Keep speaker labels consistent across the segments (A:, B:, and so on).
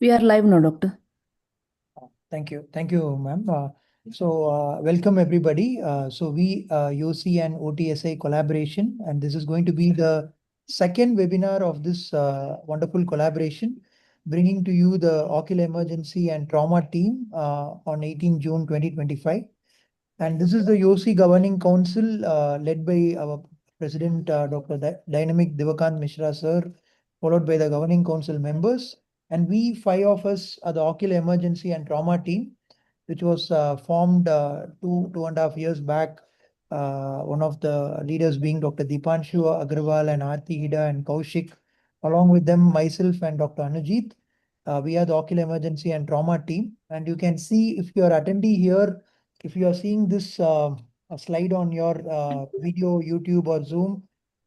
A: We are live now, doctor.
B: Thank you. Thank you, ma'am. Welcome everybody. We YOSI and OTSI collaboration, and this is going to be the second webinar of this wonderful collaboration, bringing to you the Ocular Emergency and Trauma team on 18 June 2025. And this is the YOSI Governing Council led by our President, Dr. Dynamic Divakant Mishra, sir, followed by the Governing Council members. And we, five of us, are the Ocular Emergency and Trauma team, which was formed 2.5 years back. One of the leaders being Dr. Dipanshu Agarwal and Aarti Hida and Kaushik, along with them, myself and Dr. Anujit. We are the Ocular Emergency and Trauma team. And you can see if you are attendee here, if you are seeing this slide on your video, YouTube or Zoom,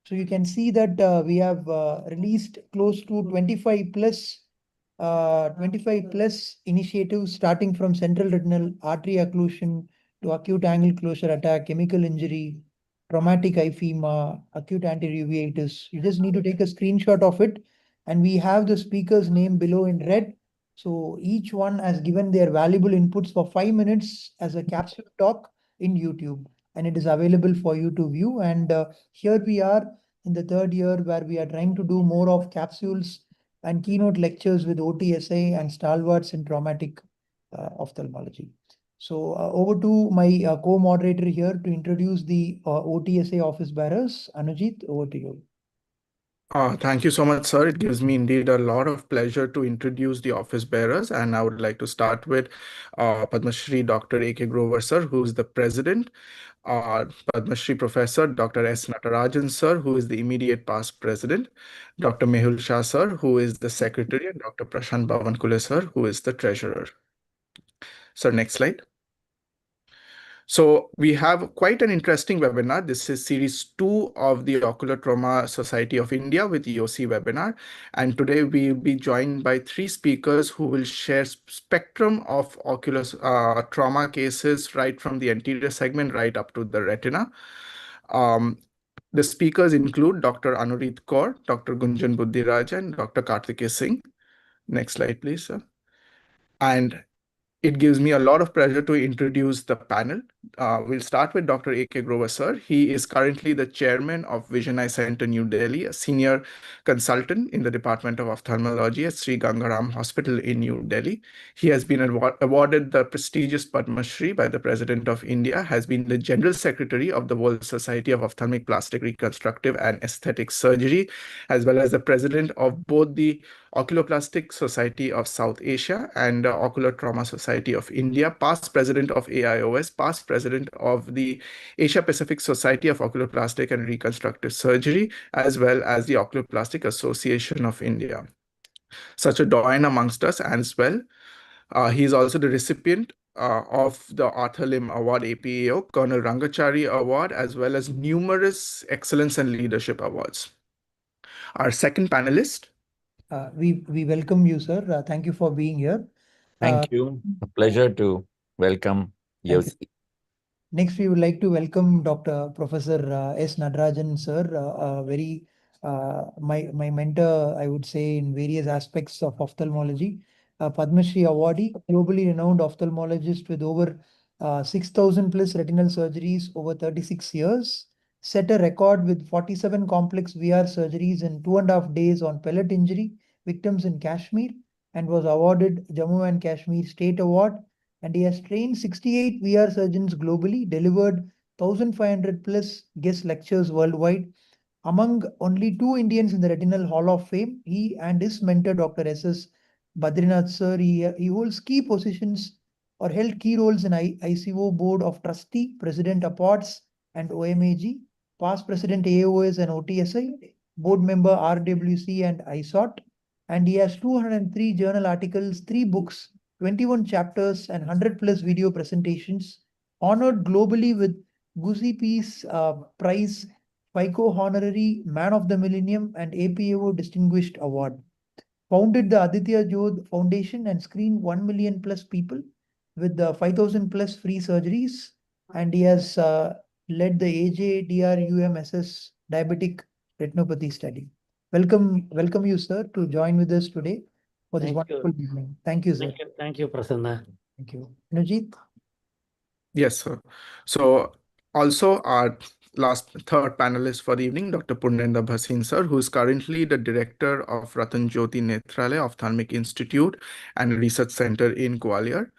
B: so you can see that we have released close to 25 plus initiatives starting from central retinal artery occlusion to acute angle closure attack, chemical injury, traumatic ifema, acute anterior uveitis. You just need to take a screenshot of it, and we have the speaker's name below in red. So each one has given their valuable inputs for 5 minutes as a capsule talk in YouTube, and it is available for you to view. And here we are in the third year where we are trying to do more of capsules and keynote lectures with OTSA and stalwarts in traumatic ophthalmology. So over to my co-moderator here to introduce the OTSA office bearers. Anujit, over to you.
C: Thank you so much, sir. It gives me indeed a lot of pleasure to introduce the office bearers. And I would like to start with Padma Shri Dr. A.K. Grover, sir, who is the president. Padma Shri Professor Dr. S. Natarajan, sir, who is the immediate past president. Dr. Mehul Shah, sir, who is the secretary. And Dr. Prashant Bhavankule, sir, who is the treasurer. Sir, next slide. So we have quite an interesting webinar. This is series 2 of the Ocular Trauma Society of India with YOSI webinar. And today we will be joined by 3 speakers who will share spectrum of ocular trauma cases right from the anterior segment right up to the retina. The speakers include Dr. Anurit Kaur, Dr. Gunjan Buddhiraj, and Dr. Karthikeya Singh. Next slide, please, sir. And it gives me a lot of pleasure to introduce the panel. We'll start with Dr. A.K. Grover, sir. He is currently the chairman of Vision Eye Center, New Delhi, a senior consultant in the Department of Ophthalmology at Sri Gangaram Hospital in New Delhi. He has been awarded the prestigious Padma Shri by the President of India, has been the General Secretary of the World Society of Ophthalmic Plastic Reconstructive and Aesthetic Surgery, as well as the President of both the Oculoplastic Society of South Asia and Ocular Trauma Society of India, past president of AIOS, past president of the Asia Pacific Society of Oculoplastic and Reconstructive Surgery, as well as the Oculoplastic Association of India. Such a doyen amongst us as well. He is also the recipient of the Arthur Lim Award APAO, Colonel Rangachari Award, as well as numerous Excellence and Leadership Awards. Our second panelist.
B: We welcome you, sir. Thank you for being here.
D: Thank you. A pleasure to welcome YOSI.
B: Next, we would like to welcome Dr. Professor S. Natarajan, sir. My mentor, I would say, in various aspects of ophthalmology. Padma Shri awardee, globally renowned ophthalmologist with over 6,000 plus retinal surgeries over 36 years. Set a record with 47 complex VR surgeries in 2.5 days on pellet injury victims in Kashmir, and was awarded Jammu and Kashmir State Award. And he has trained 68 VR surgeons globally, delivered 1,500 plus guest lectures worldwide. Among only 2 Indians in the Retinal Hall of Fame, he and his mentor, Dr. S.S. Badrinath sir, he holds key positions or held key roles in ICO Board of Trustee, President Appods and OMAG, past President AOS and OTSI, Board Member RWC and ISOT, and he has 203 journal articles, 3 books, 21 chapters, and 100 plus video presentations, honored globally with Gusi Peace Prize, FICO Honorary Man of the Millennium, and APAO Distinguished Award. Founded the Aditya Jodh Foundation and screened 1 million plus people with the 5,000 plus free surgeries, and he has led the AJDRUMSS diabetic retinopathy study. Welcome you, sir, to join with us today. for this
A: Thank you.
B: wonderful evening. Thank you, sir.
A: Thank you, Prasanna.
B: Thank you. Indrajit?
C: Yes, sir. So also our third panelist for the evening, Dr. Purnendra Bhasin, sir, who is currently the director of Ratan Jyoti Nethralaya Ophthalmic Institute and Research Center in Gwalior.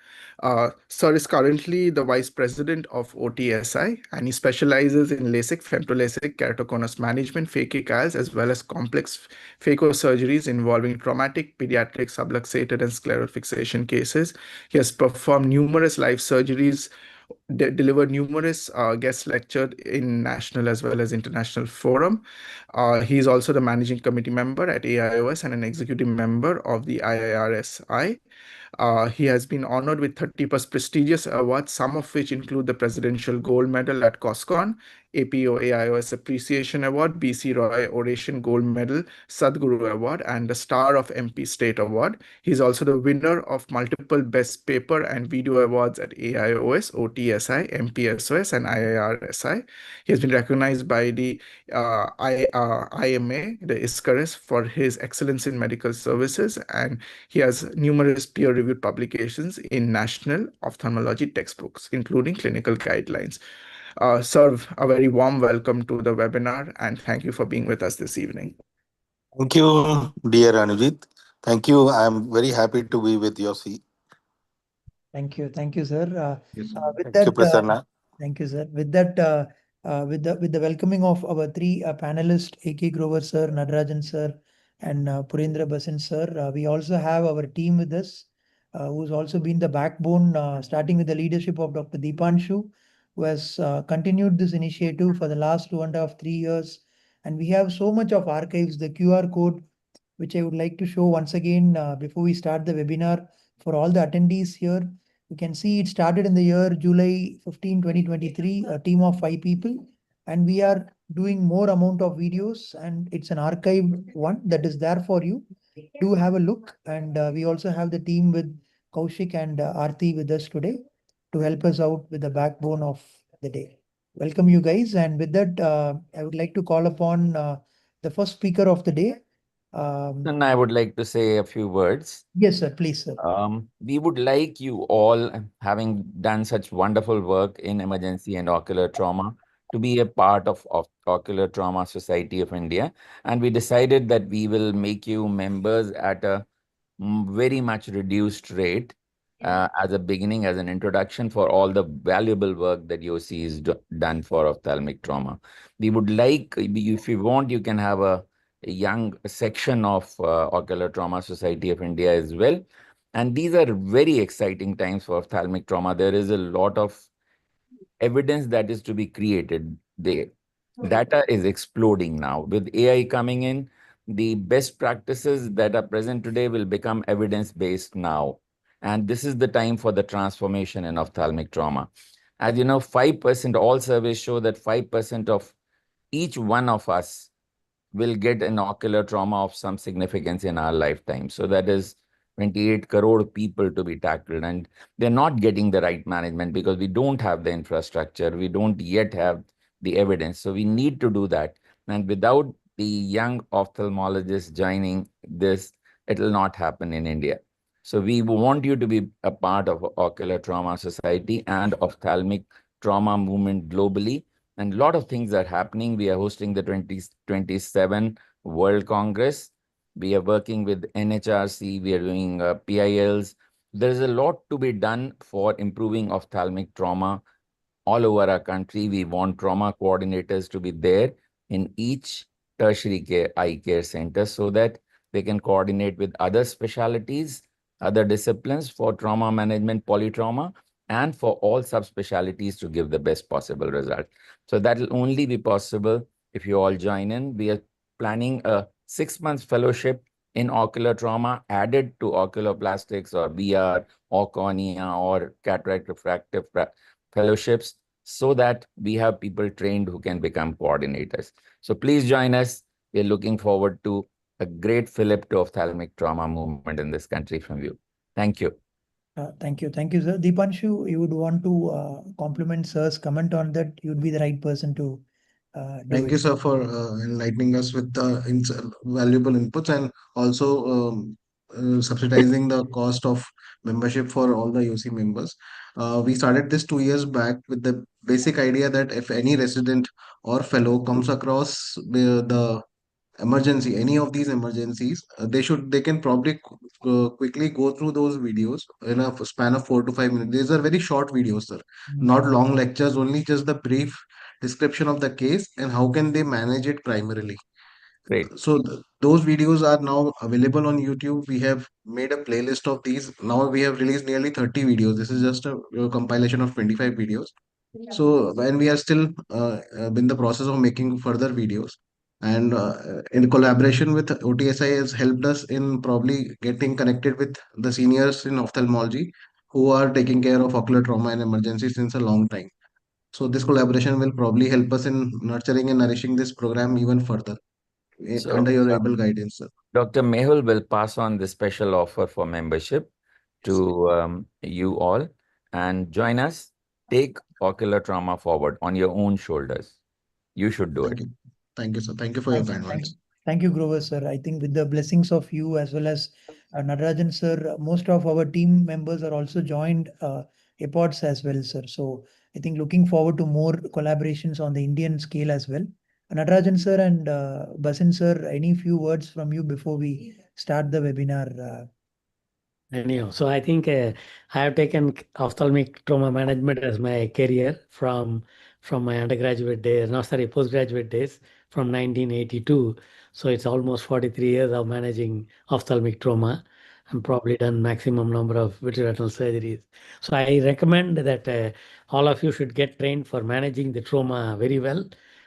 C: Sir is currently the vice president of OTSI, and he specializes in LASIK, femtoLASIK, keratoconus management, phakic eyes, as well as complex phacosurgeries involving traumatic, pediatric, subluxated, and sclerofixation cases. He has performed numerous live surgeries, delivered numerous guest lectures in national as well as international forum. He is also the managing committee member at AIOS and an executive member of the IIRSI. He has been honored with 30 plus prestigious awards, some of which include the Presidential Gold Medal at COSCON, APO AIOS Appreciation Award, BC Roy Oration Gold Medal, Sadhguru Award, and the Star of MP State Award. He is also the winner of multiple Best Paper and Video Awards at AIOS, OTSI, MPSOS, and IIRSI. He has been recognized by the IMA, the ISCARIS, for his excellence in medical services, and he has numerous peer-reviewed publications in national ophthalmology textbooks, including clinical guidelines. Sir, a very warm welcome to the webinar, and thank you for being with us this evening.
E: Thank you, dear Anujit. Thank you. I'm very happy to be with YOSI.
B: Thank you. Thank you, sir.
E: Thank you, Prasanna.
B: Thank you, sir. With that, with the welcoming of our three panelists, A.K. Grover, sir, Nadarajan, sir, and Purendra Basin, sir, we also have our team with us, who's also been the backbone, starting with the leadership of Dr. Deepanshu, who has continued this initiative for the last 2.5, 3 years. And we have so much of archives, the QR code, which I would like to show once again before we start the webinar for all the attendees here. You can see it started in the year July 15, 2023, a team of 5 people. And we are doing more amount of videos, and it's an archived one that is there for you. Do have a look. And we also have the team with Kaushik and Aarti with us today to help us out with the backbone of the day. Welcome you guys. And with that, I would like to call upon the first speaker of the day.
D: And I would like to say a few words.
B: Yes, sir. Please, sir.
D: We would like you all, having done such wonderful work in emergency and ocular trauma, to be a part of Ocular Trauma Society of India. And we decided that we will make you members at a very much reduced rate as a beginning, as an introduction for all the valuable work that YOSI is done for ophthalmic trauma. We would like, if you want, you can have a young section of Ocular Trauma Society of India as well. And these are very exciting times for ophthalmic trauma. There is a lot of evidence that is to be created. The data is exploding now. With AI coming in, the best practices that are present today will become evidence-based now. And this is the time for the transformation in ophthalmic trauma. As you know, 5%, all surveys show that 5% of each one of us will get an ocular trauma of some significance in our lifetime. So that is 28 crore people to be tackled, and they're not getting the right management because we don't have the infrastructure. We don't yet have the evidence. So we need to do that. And without the young ophthalmologists joining this, it will not happen in India. So we want you to be a part of Ocular Trauma Society and ophthalmic trauma movement globally. And a lot of things are happening. We are hosting the 2027 World Congress. We are working with NHRC. We are doing PILs. There is a lot to be done for improving ophthalmic trauma all over our country. We want trauma coordinators to be there in each tertiary eye care center so that they can coordinate with other specialties, other disciplines for trauma management, polytrauma, and for all subspecialties to give the best possible result. So that will only be possible if you all join in. We are planning a 6-month fellowship in ocular trauma added to oculoplastics or VR or cornea or cataract refractive fellowships so that we have people trained who can become coordinators. So please join us. We're looking forward to a great fillip to ophthalmic trauma movement in this country from you. Thank you.
B: Thank you. Thank you, sir. Deepanshu, you would want to compliment sir's comment on that. You'd be the right person to do
F: Thank you, sir, for enlightening us with the valuable inputs and also
A: subsidizing the cost of membership for all the YOSI members. We started this 2 years back with the basic idea that if any resident or fellow comes across the emergency, any of these emergencies, they can probably quickly go through those videos in a span of 4 to 5 minutes. These are very short videos, sir, not long lectures, only just the brief description of the case and how can they manage it primarily.
D: Great.
A: So those videos are now available on YouTube. We have made a playlist of these. Now we have released nearly 30 videos. This is just a compilation of 25 videos. So when we are still in the process of making further videos, and in collaboration with OTSI has helped us in probably getting connected with the seniors in ophthalmology who are taking care of ocular trauma and emergency since a long time. So this collaboration will probably help us in nurturing and nourishing this program even further under
D: So,
A: your able guidance, sir.
D: Dr. Mehul will pass on the special offer for membership to you all and join us. Take ocular trauma forward on your own shoulders. You should do it.
A: Thank you. Thank you, sir. Thank you for your kind words.
B: Thank you, Grover, sir. I think with the blessings of you as well as Natarajan, sir, most of our team members are also joined APODs as well, sir. So I think looking forward to more collaborations on the Indian scale as well. Natarajan, sir, and Basin, sir, any few words from you before we start the webinar?
F: Anyhow, so I think I have taken ophthalmic trauma management as my career from my undergraduate days, no, sorry, postgraduate days from 1982. So it's almost 43 years of managing ophthalmic trauma and probably done maximum number of vitreoretinal surgeries. So I recommend that all of you should get trained for managing the trauma very well.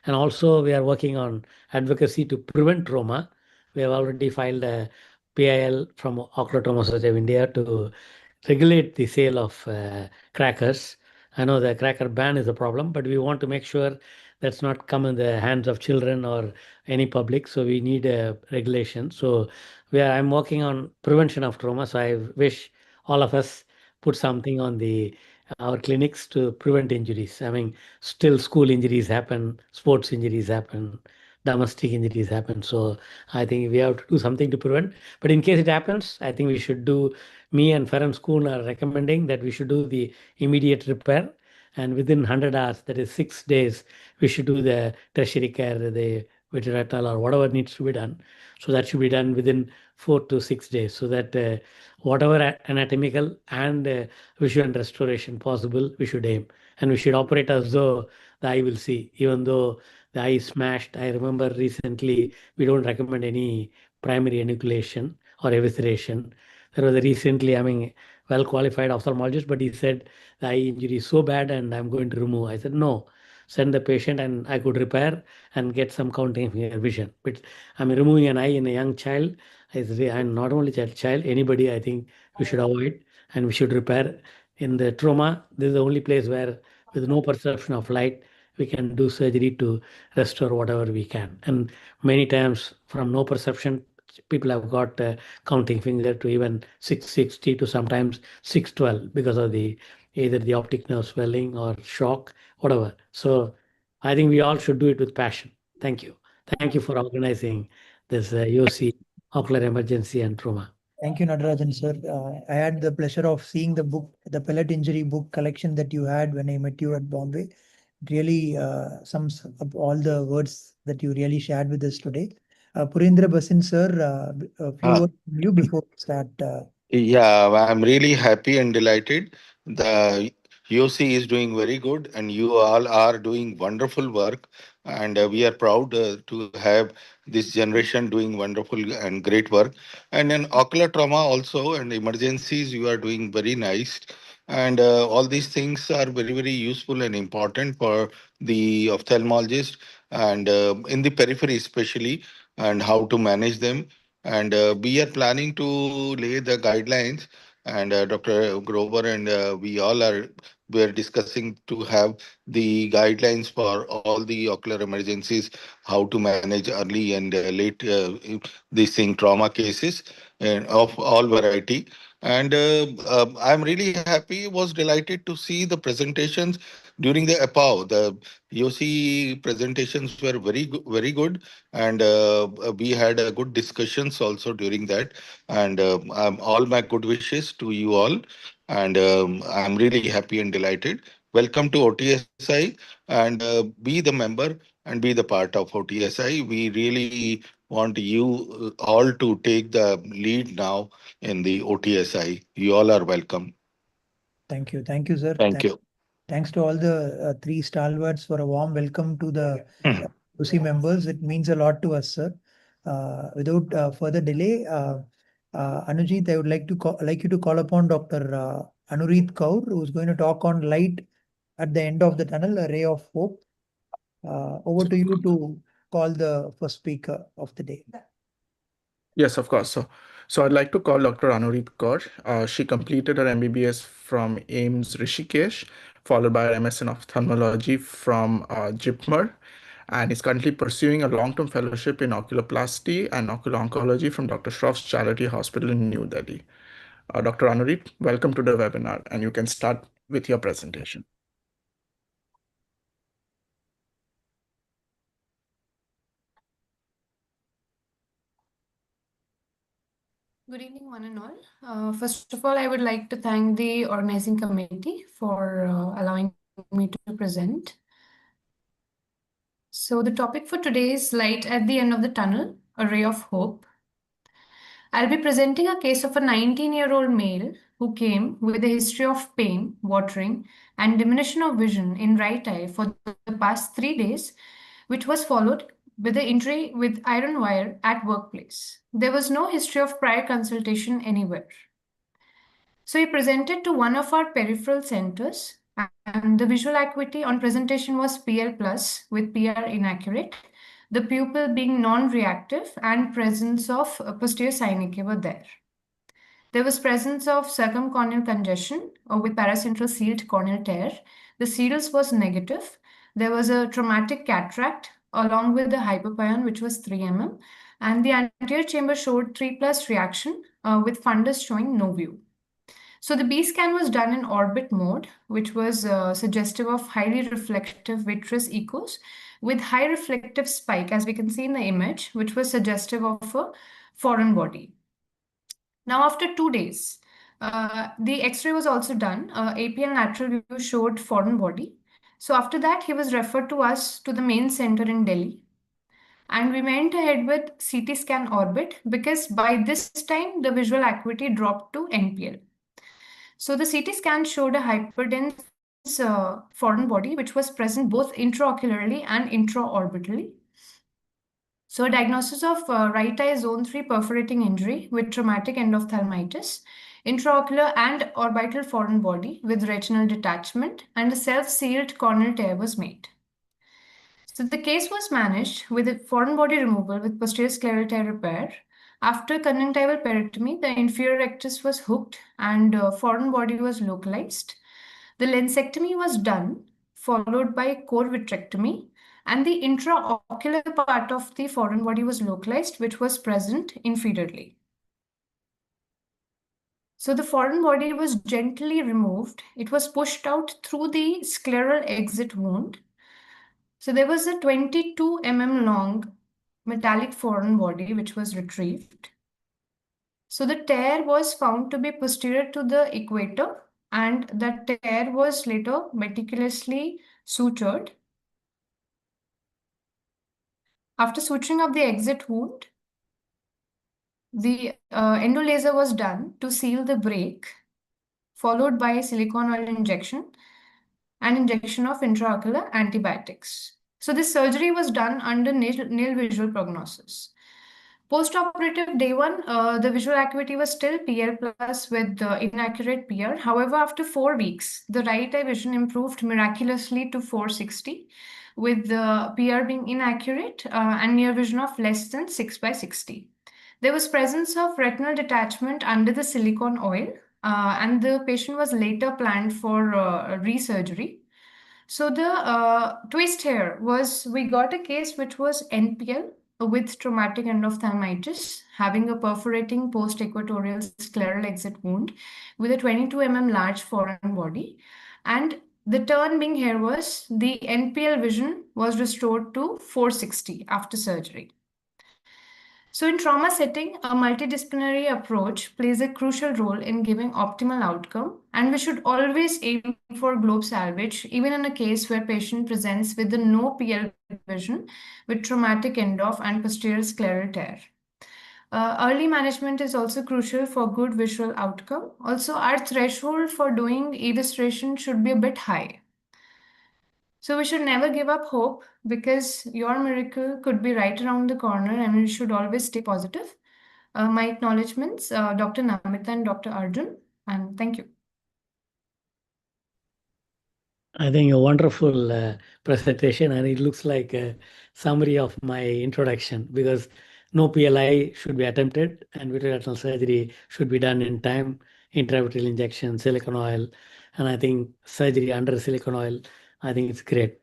F: And also we are working on advocacy to prevent trauma. We have already filed a PIL from Ocular Trauma Society of India to regulate the sale of crackers. I know the cracker ban is a problem, but we want to make sure that's not come in the hands of children or any public. So we need a regulation. So I'm working on prevention of trauma. So I wish all of us put something on the our clinics to prevent injuries. I mean, still school injuries happen, sports injuries happen, domestic injuries happen. So I think we have to do something to prevent. But in case it happens, I think we should do. Me and Farhan School are recommending that we should do the immediate repair, and within 100 hours, that is 6 days, we should do the tertiary care, the vitreoretinal or whatever needs to be done. So that should be done within 4 to 6 days, so that whatever anatomical and visual restoration possible, we should aim, and we should operate as though the eye will see, even though the eye is smashed. I remember recently we don't recommend any primary enucleation or evisceration. There was a recently, I mean, well qualified ophthalmologist, but he said the eye injury is so bad and I'm going to remove. I said, no, send the patient and I could repair and get some counting vision. But I mean, removing an eye in a young child and not only child, anybody, I think we should avoid and we should repair. In the trauma, this is the only place where with no perception of light, we can do surgery to restore whatever we can. And many times from no perception, people have got counting finger to even 660 to sometimes 612 because of the either the optic nerve swelling or shock, whatever. So I think we all should do it with passion. Thank you. Thank you for organizing this YOSI ocular emergency and trauma.
B: Thank you, Natarajan, sir. I had the pleasure of seeing the book, the pellet injury book collection that you had when I met you at Bombay. Really sums up all the words that you really shared with us today. Purendra Basin, sir, a few
E: Uh,
B: words from you before we start.
E: Yeah, I'm really happy and delighted. The UC is doing very good, and you all are doing wonderful work. And we are proud to have this generation doing wonderful and great work. And in ocular trauma also and emergencies, you are doing very nice. And all these things are very, very useful and important for the ophthalmologist and in the periphery, especially, and how to manage them. And we are planning to lay the guidelines, and Dr. Grover and we're discussing to have the guidelines for all the ocular emergencies, how to manage early and late these thing trauma cases and of all variety. And I'm really happy, was delighted to see the presentations during the APAO. The YOSI presentations were very good, and we had good discussions also during that. And all my good wishes to you all, and I'm really happy and delighted. Welcome to OTSI, and be the member and be the part of OTSI. We really want you all to take the lead now in the OTSI. You all are welcome.
B: Thank you. Thank you, sir.
E: Thank you.
B: Thanks to all the three stalwarts for a warm welcome to the
E: Hmm.
B: YOSI members. It means a lot to us, sir. Without further delay, Anujit, I would like you to call upon Dr. Anurit Kaur, who is going to talk on light at the end of the tunnel, a ray of hope. Over to you to call the first speaker of the day.
C: Yes, of course. So I'd like to call Dr. Anurit Kaur. She completed her MBBS from AIMS Rishikesh, followed by her MS in ophthalmology from JIPMER, and is currently pursuing a long-term fellowship in oculoplasty and ocular oncology from Dr. Shroff's Charity Hospital in New Delhi. Dr. Anurit, welcome to the webinar, and you can start with your presentation.
G: Good evening, one and all. First of all, I would like to thank the organizing committee for allowing me to present. So the topic for today is Light at the End of the Tunnel, a Ray of Hope. I'll be presenting a case of a 19-year-old male who came with a history of pain, watering, and diminution of vision in right eye for the past 3 days, which was followed with the injury with iron wire at workplace. There was no history of prior consultation anywhere. So he presented to one of our peripheral centers, and the visual acuity on presentation was PL plus with PR inaccurate, the pupil being non-reactive, and presence of posterior synechia were there. There was presence of circumcorneal congestion with paracentral sealed corneal tear. The seals was negative. There was a traumatic cataract along with the hyperpion, which was 3 mm, and the anterior chamber showed 3 plus reaction with fundus showing no view. So the B scan was done in orbit mode, which was suggestive of highly reflective vitreous echos with high reflective spike, as we can see in the image, which was suggestive of a foreign body. Now, after 2 days, the X-ray was also done. APL lateral view showed foreign body. So after that, he was referred to us to the main center in Delhi. And we went ahead with CT scan orbit because by this time, the visual acuity dropped to NPL. So the CT scan showed a hyperdense foreign body, which was present both intraocularly and intraorbitally. So a diagnosis of right eye zone 3 perforating injury with traumatic endophthalmitis, intraocular and orbital foreign body with retinal detachment, and a self-sealed corneal tear was made. So the case was managed with a foreign body removal with posterior scleral tear repair. After conjunctival peritomy, the inferior rectus was hooked and foreign body was localized. The lensectomy was done, followed by core vitrectomy, and the intraocular part of the foreign body was localized, which was present inferiorly. So the foreign body was gently removed. It was pushed out through the scleral exit wound. So there was a 22 mm long metallic foreign body which was retrieved. So the tear was found to be posterior to the equator, and that tear was later meticulously sutured. After suturing of the exit wound, the endolaser was done to seal the break, followed by silicone oil injection and injection of intraocular antibiotics. So this surgery was done under nil visual prognosis. Post-operative day 1, the visual acuity was still PL plus with inaccurate PR. However, after 4 weeks, the right eye vision improved miraculously to 460, with the PR being inaccurate and near vision of less than 6 by 60. There was presence of retinal detachment under the silicone oil, and the patient was later planned for resurgery. So the twist here was we got a case which was NPL with traumatic endophthalmitis, having a perforating post-equatorial scleral exit wound with a 22 large foreign body, and the turn being here was the NPL vision was restored to 460 after surgery. So in trauma setting, a multidisciplinary approach plays a crucial role in giving optimal outcome, and we should always aim for globe salvage, even in a case where patient presents with the no PL vision with traumatic endoff and posterior scleral tear. Early management is also crucial for good visual outcome. Also, our threshold for doing illustration should be a bit high. So we should never give up hope because your miracle could be right around the corner and we should always stay positive. My acknowledgements, Dr. Namita and Dr. Arjun, and thank you.
F: I think a wonderful presentation, and it looks like a summary of my introduction because no PLI should be attempted and vitreoretinal surgery should be done in time, intravitreal injection, silicone oil, and I think surgery under silicone oil, I think it's great.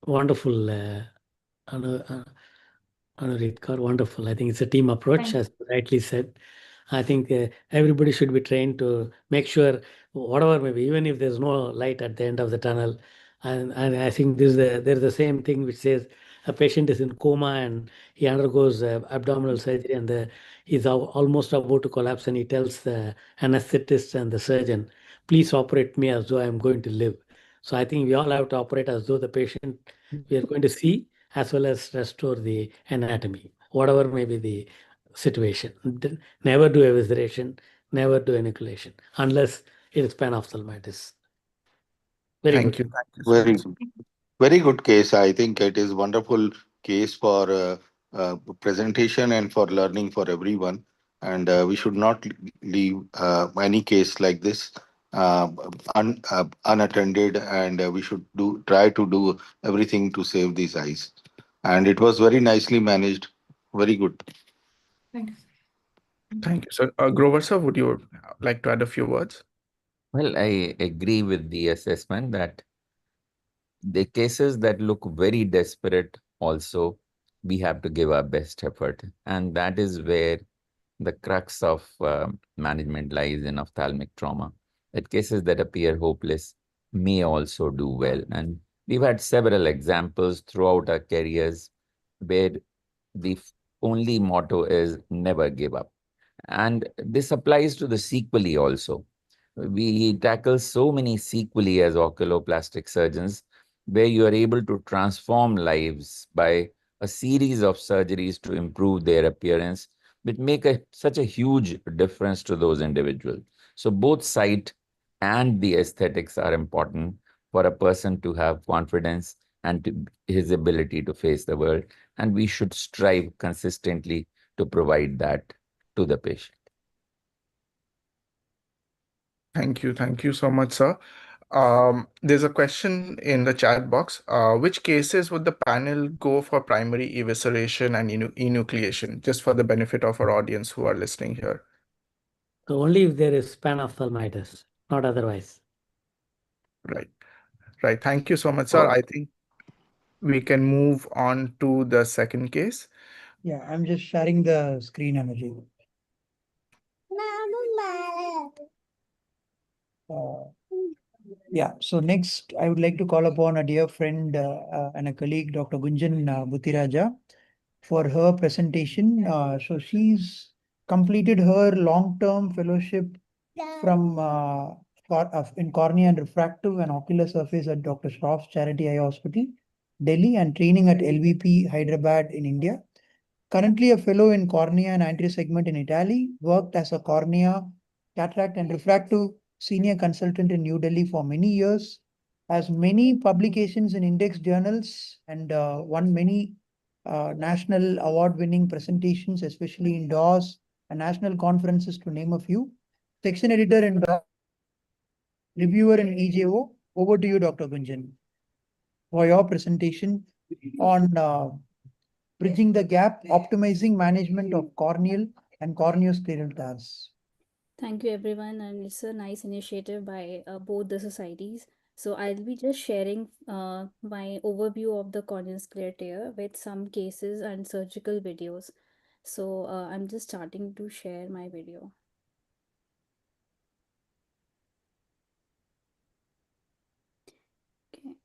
F: Wonderful, Anurit Kaur, wonderful. I think it's a team approach,
G: Thank
F: as you rightly said. I think everybody should be trained to make sure whatever maybe, even if there's no light at the end of the tunnel. And I think there's the same thing which says a patient is in coma and he undergoes abdominal surgery and he's almost about to collapse and he tells the anesthetist and the surgeon, please operate me as though I'm going to live. So I think we all have to operate as though the patient we are going to see as well as restore the anatomy, whatever may be the situation. Never do evisceration, never do enucleation, unless it is panophthalmitis. Very
C: Thank
F: good.
C: you. Thank you so
E: Very
C: much.
E: good. Very good case. I think it is wonderful case for presentation and for learning for everyone. And we should not leave any case like this unattended. And we should try to do everything to save these eyes. And it was very nicely managed. Very good.
G: Thank you.
C: Thank you, sir. Grover, sir, would you like to add a few words?
D: Well, I agree with the assessment that the cases that look very desperate also, we have to give our best effort. And that is where the crux of management lies in ophthalmic trauma. That cases that appear hopeless may also do well. And we've had several examples throughout our careers where the only motto is never give up. And this applies to the sequelae also. We tackle so many sequelae as oculoplastic surgeons, where you are able to transform lives by a series of surgeries to improve their appearance, which make such a huge difference to those individuals. So both sight and the aesthetics are important for a person to have confidence and his ability to face the world. And we should strive consistently to provide that to the patient.
C: Thank you. Thank you so much, sir. There's a question in the chat box. Which cases would the panel go for primary evisceration and enucleation, just for the benefit of our audience who are listening here?
F: So only if there is panophthalmitis, not otherwise.
C: Right. Right. Thank you so much, sir. I think we can move on to the second case.
B: Yeah, I'm just sharing the screen, Anuji. Yeah, so next I would like to call upon a dear friend and a colleague, Dr. Gunjan Buthiraja, for her presentation. So she's completed her long-term fellowship from in cornea and refractive and ocular surface at Dr. Shroff's Charity Eye Hospital, Delhi, and training at LVP Hyderabad in India. Currently a fellow in cornea and anterior segment in Italy, worked as a cornea, cataract and refractive senior consultant in New Delhi for many years, has many publications in index journals and won many national award-winning presentations, especially in DOS and national conferences, to name a few. Section editor in DOS, reviewer in EJO. Over to you, Dr. Gunjan, for your presentation on bridging the gap, optimizing management of corneal and corneoscleral tears.
H: Thank you, everyone, and it's a nice initiative by both the societies. So I'll be just sharing my overview of the corneal sclera tear with some cases and surgical videos. So I'm just starting to share my video. Okay.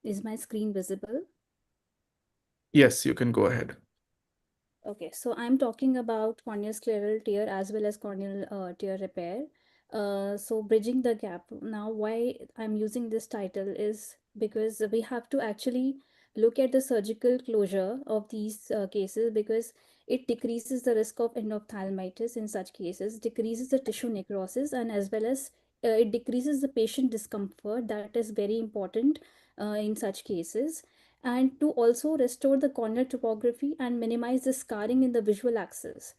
H: Is my screen visible?
C: Yes, you can go ahead.
H: Okay, so I'm talking about corneal scleral tear as well as corneal tear repair. So bridging the gap. Now, why I'm using this title is because we have to actually look at the surgical closure of these cases, because it decreases the risk of endophthalmitis in such cases, decreases the tissue necrosis, and as well as it decreases the patient discomfort. That is very important in such cases, and to also restore the corneal topography and minimize the scarring in the visual axis.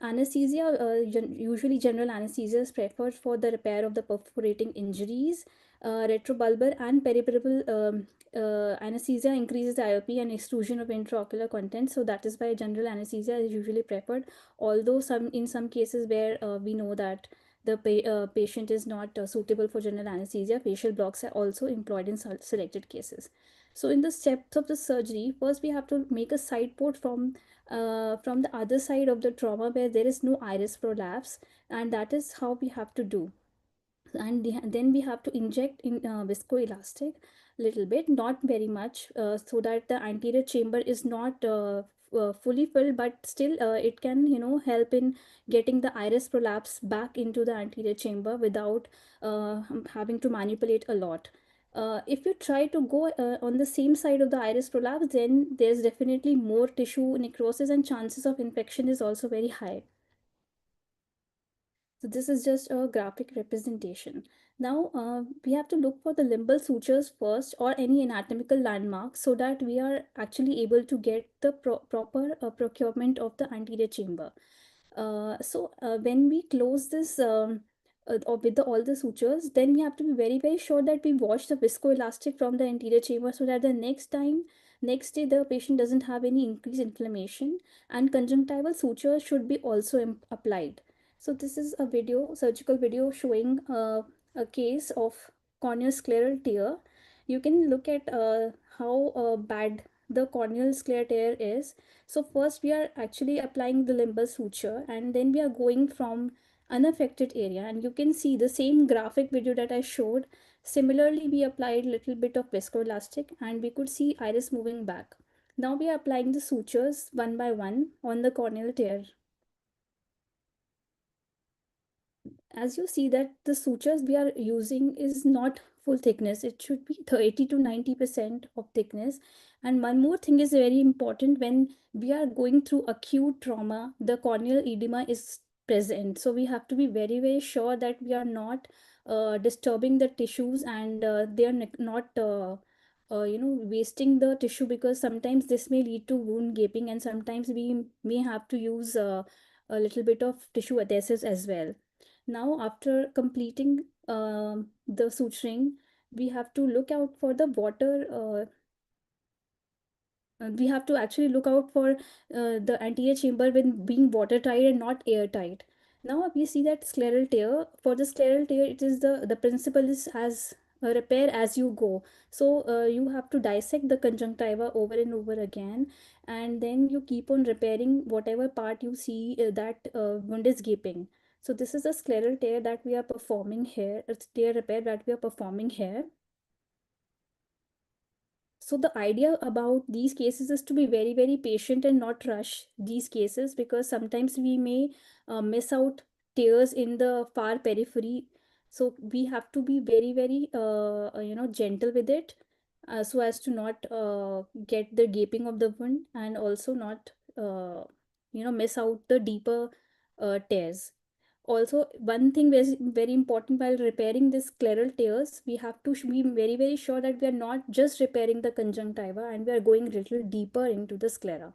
H: Anesthesia, usually general anesthesia, is preferred for the repair of the perforating injuries. Retrobulbar and peripheral anesthesia increases the IOP and exclusion of intraocular content. So that is why general anesthesia is usually preferred. Although in some cases where we know that the patient is not suitable for general anesthesia, facial blocks are also employed in selected cases. So in the steps of the surgery, first we have to make a side port from the other side of the trauma where there is no iris prolapse, and that is how we have to do. And then we have to inject in viscoelastic little bit, not very much, so that the anterior chamber is not fully filled, but still it can help in getting the iris prolapse back into the anterior chamber without having to manipulate a lot. If you try to go on the same side of the iris prolapse, then there's definitely more tissue necrosis and chances of infection is also very high. So this is just a graphic representation. Now we have to look for the limbal sutures first, or any anatomical landmark, so that we are actually able to get the proper procurement of the anterior chamber. When we close this or with all the sutures, then we have to be very, very sure that we wash the viscoelastic from the anterior chamber, so that the next day, the patient doesn't have any increased inflammation, and conjunctival sutures should be also applied. So this is a surgical video showing a case of corneal scleral tear. You can look at how bad the corneal scleral tear is. So first we are actually applying the limbal suture, and then we are going from unaffected area, and you can see the same graphic video that I showed. Similarly, we applied little bit of viscoelastic, and we could see iris moving back. Now we are applying the sutures one by one on the corneal tear. As you see that the sutures we are using is not full thickness, it should be 80 to 90% of thickness. And one more thing is very important: when we are going through acute trauma, the corneal edema is present, so we have to be very, very sure that we are not disturbing the tissues, and they are not wasting the tissue, because sometimes this may lead to wound gaping, and sometimes we may have to use a little bit of tissue adhesives as well. Now, after completing the suturing, we have to look out for the water. We have to actually look out for the anterior chamber when being watertight and not airtight. Now we see that scleral tear. For the scleral tear, it is the principle is as repair as you go. So you have to dissect the conjunctiva over and over again, and then you keep on repairing whatever part you see that wound is gaping. So this is a scleral tear that we are performing here. It's tear repair that we are performing here. So the idea about these cases is to be very, very patient and not rush these cases, because sometimes we may miss out tears in the far periphery. So we have to be very, very gentle with it, so as to not get the gaping of the wound, and also not miss out the deeper tears. Also, one thing is very important: while repairing this scleral tears, we have to be very, very sure that we are not just repairing the conjunctiva, and we are going a little deeper into the sclera.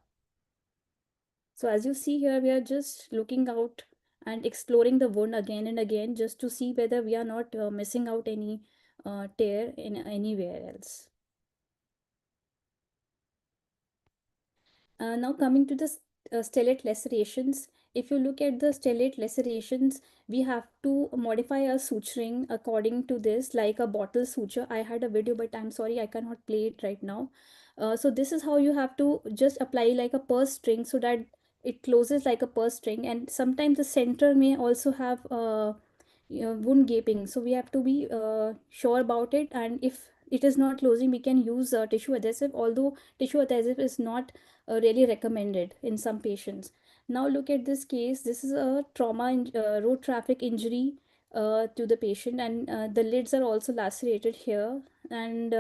H: So as you see here, we are just looking out and exploring the wound again and again, just to see whether we are not missing out any tear in anywhere else. Now coming to the stellate lacerations. if you look at the stellate lacerations, we have to modify our suturing according to this, like a bottle suture. I had a video, but I'm sorry, I cannot play it right now. So this is how you have to just apply like a purse string so that it closes like a purse string. And sometimes the center may also have wound gaping, so we have to be sure about it. And if it is not closing, we can use tissue adhesive, although tissue adhesive is not really recommended in some patients. Now look at this case. This is a road traffic injury to the patient, and the lids are also lacerated here. And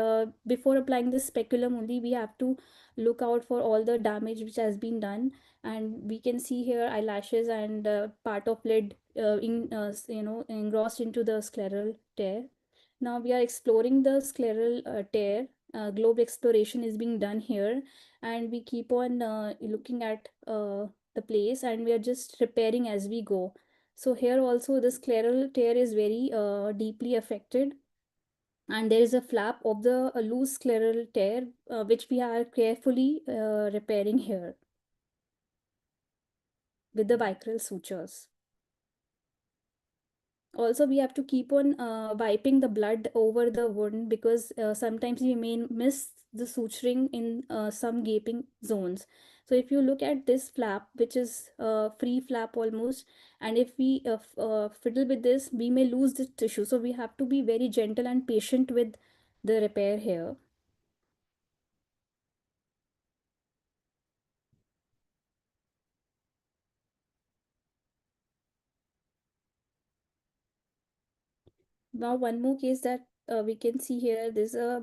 H: before applying this speculum only, we have to look out for all the damage which has been done. And we can see here eyelashes and part of lid engrossed into the scleral tear. Now we are exploring the scleral tear. Globe exploration is being done here, and we keep on looking at the place, and we are just repairing as we go. So here also the scleral tear is very deeply affected, and there is a flap of the loose scleral tear which we are carefully repairing here with the vicryl sutures. Also, we have to keep on wiping the blood over the wound, because sometimes we may miss the suturing in some gaping zones. So if you look at this flap, which is free flap almost, and if we fiddle with this, we may lose the tissue. So we have to be very gentle and patient with the repair here. Now one more case that we can see here, there's a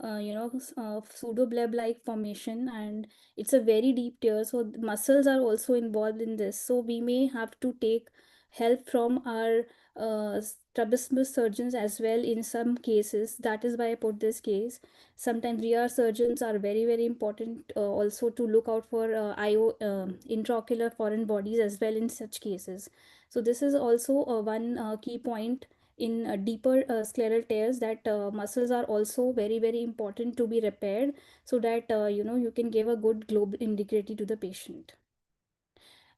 H: pseudo bleb like formation, and it's a very deep tear, so the muscles are also involved in this. So we may have to take help from our strabismus surgeons as well in some cases. That is why I put this case. Sometimes VR surgeons are very, very important also to look out for intraocular foreign bodies as well in such cases. So this is also one key point in deeper scleral tears, that muscles are also very, very important to be repaired, so that you can give a good global integrity to the patient.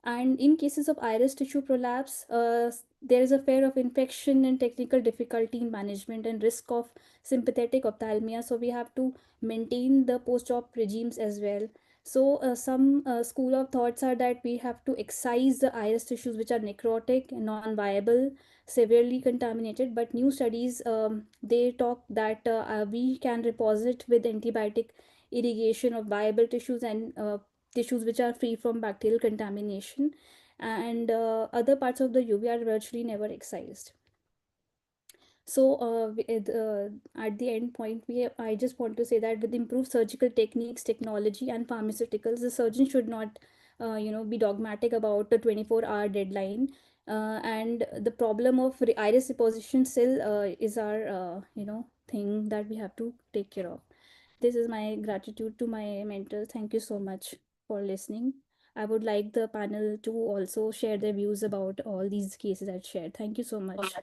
H: And in cases of iris tissue prolapse, there is a fear of infection and technical difficulty in management and risk of sympathetic ophthalmia. So we have to maintain the post-op regimes as well. So some school of thoughts are that we have to excise the iris tissues which are necrotic, non-viable, severely contaminated. But new studies, they talk that we can reposit with antibiotic irrigation of viable tissues and tissues which are free from bacterial contamination, and other parts of the UV are virtually never excised. So at the end point, I just want to say that with improved surgical techniques, technology, and pharmaceuticals, the surgeon should not be dogmatic about the 24-hour deadline. And the problem of iris reposition still is our thing that we have to take care of. This is my gratitude to my mentor. Thank you so much for listening. I would like the panel to also share their views about all these cases I shared. Thank you so much.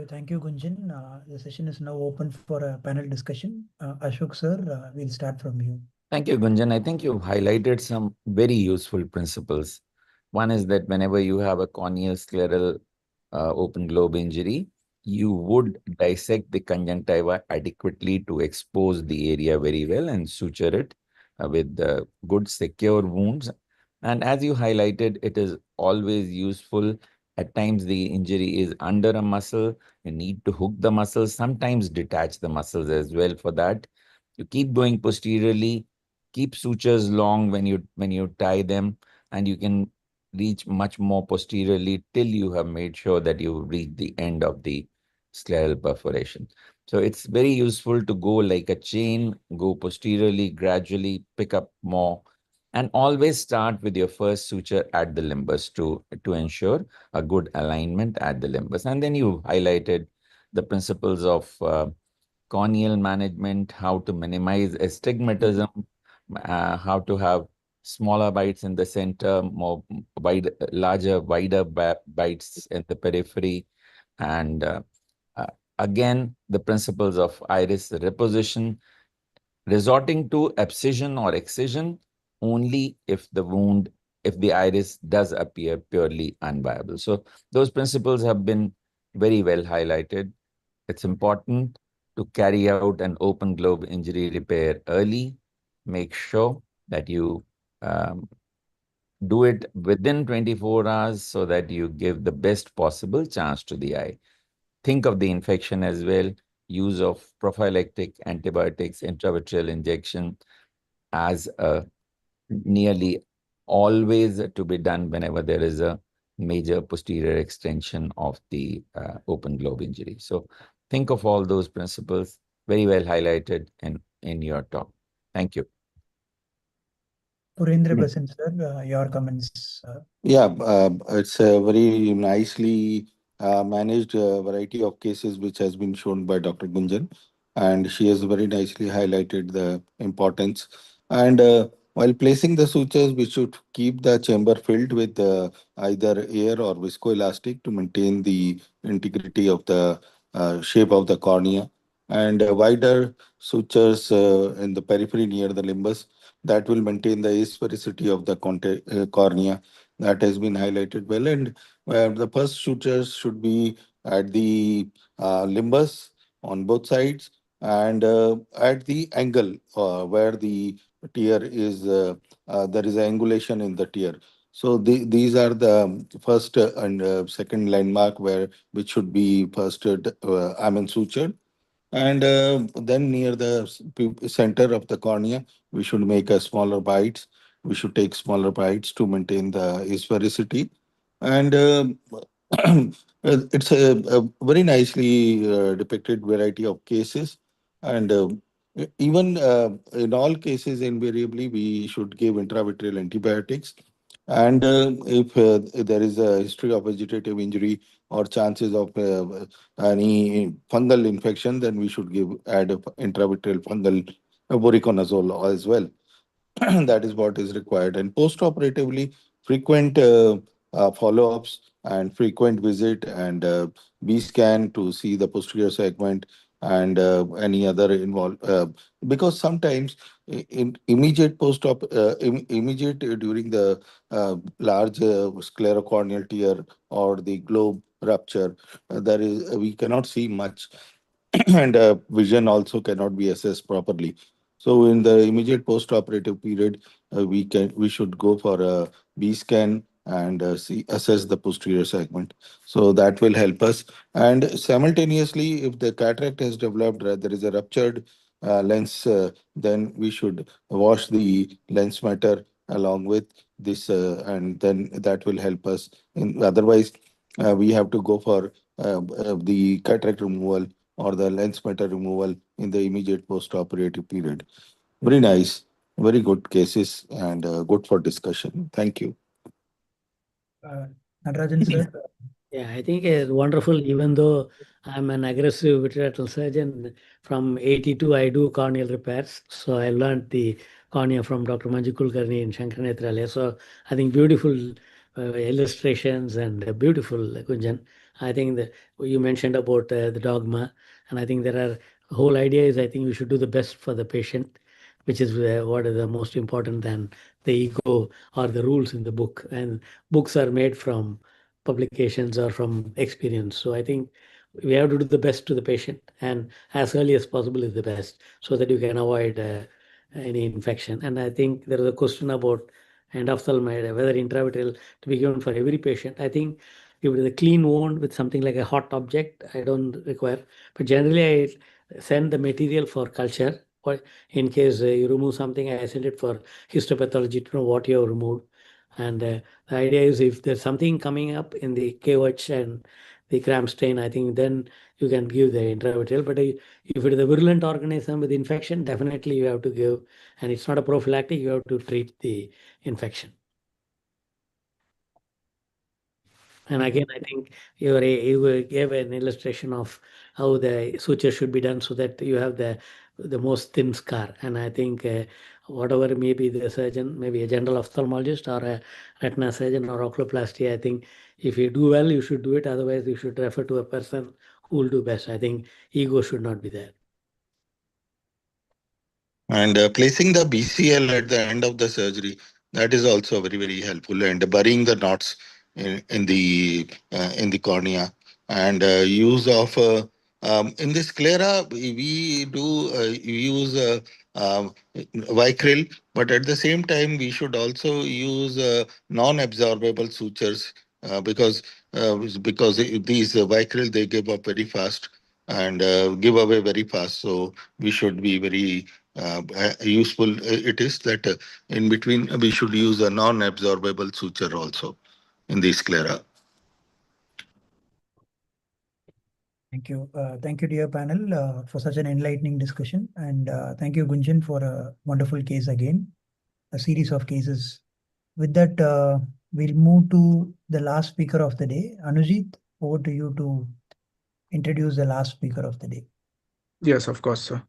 B: Thank you, Gunjan. The session is now open for a panel discussion. Ashok sir, we'll start from you.
D: Thank you, Gunjan. I think you've highlighted some very useful principles. One is that whenever you have a corneal scleral open globe injury, you would dissect the conjunctiva adequately to expose the area very well and suture it with good secure wounds. And as you highlighted, it is always useful. At times the injury is under a muscle. You need to hook the muscles, sometimes detach the muscles as well. For that, you keep going posteriorly, keep sutures long when you tie them, and you can reach much more posteriorly till you have made sure that you reach the end of the scleral perforation. So it's very useful to go like a chain, go posteriorly, gradually pick up more, and always start with your first suture at the limbus to ensure a good alignment at the limbus. And then you highlighted the principles of corneal management, how to minimize astigmatism, how to have smaller bites in the center, more wider bites in the periphery, and uh, again, the principles of iris reposition, resorting to abscission or excision only if the wound if the iris does appear purely unviable. So those principles have been very well highlighted. It's important to carry out an open globe injury repair early. Make sure that you um, do it within 24 hours so that you give the best possible chance to the eye. Think of the infection as well, use of prophylactic antibiotics, intravitreal injection as a nearly always to be done whenever there is a major posterior extension of the open globe injury. So think of all those principles, very well highlighted in your talk. Thank you.
B: Surendra Basin, sir, your comments.
E: Yeah, it's a very nicely managed variety of cases which has been shown by Dr. Gunjan, and she has very nicely highlighted the importance. And while placing the sutures, we should keep the chamber filled with either air or viscoelastic to maintain the integrity of the shape of the cornea. And wider sutures in the periphery near the limbus that will maintain the asphericity of the cornea that has been highlighted well. And the first shooters should be at the limbus on both sides and at the angle where the tear is, there is an angulation in the tear. So these are the first and second landmark where which should be first, I mean, sutured. And then near the center of the cornea, we should make a smaller bites. We should take smaller bites to maintain the sphericity. And it's a very nicely depicted variety of cases. And even in all cases, invariably, we should give intravitreal antibiotics. And if there is a history of vegetative injury or chances of any fungal infection, then we should add intravitreal fungal voriconazole as well. That is what is required. And post-operatively, frequent follow-ups and frequent visit and B scan to see the posterior segment and any other involved. Because sometimes in immediate post-op, immediate during the large sclerocorneal tear or the globe rupture, there is we cannot see much, and vision also cannot be assessed properly. So in the immediate post-operative period, we should go for a B scan and assess the posterior segment. So that will help us. And simultaneously, if the cataract has developed, there is a ruptured lens, then we should wash the lens matter along with this, and then that will help us. Otherwise, we have to go for the cataract removal or the lens matter removal in the immediate post-operative period. Very nice, very good cases and good for discussion. Thank you.
B: Natarajan, sir.
F: Yeah, I think it's wonderful. Even though I'm an aggressive vitreoretinal surgeon, from 82 I do corneal repairs. So I learned the cornea from Dr. Manju Kulkarni in Shankar Nethralaya. So I think beautiful illustrations and beautiful, Gunjan. I think that you mentioned about the dogma, and I think there are whole idea is I think we should do the best for the patient, which is what is the most important than the ego or the rules in the book. And books are made from publications or from experience. So I think we have to do the best to the patient, and as early as possible is the best, so that you can avoid any infection. And I think there is a question about endophthalmide, whether intravitreal to be given for every patient. I think if it is a clean wound with something like a hot object, I don't require. But generally, I send the material for culture. Or in case you remove something, I send it for histopathology to know what you have removed. And the idea is if there's something coming up in the KOH and the cramp stain, I think then you can give the intravitreal. But if it is a virulent organism with infection, definitely you have to give, and it's not a prophylactic, you have to treat the infection. And again, I think you gave an illustration of how the suture should be done so that you have the most thin scar. And I think whatever may be the surgeon, maybe a general ophthalmologist or a retina surgeon or oculoplasty, I think if you do well, you should do it. Otherwise, you should refer to a person who will do best. I think ego should not be there.
E: And placing the BCL at the end of the surgery, That is also very, very helpful. And burying the knots in the cornea, and use of in the sclera, we do use Vicryl, but at the same time we should also use non-absorbable sutures, because these Vicryl, they give up very fast and give away very fast. So we should be very useful. It is that in between we should use a non-absorbable suture also in the sclera.
B: Thank you, dear panel, for such an enlightening discussion. And thank you, Gunjan, for a wonderful case again, a series of cases. With that, we'll move to the last speaker of the day. Anujit, over to you to introduce the last speaker of the day.
C: Yes, of course, sir.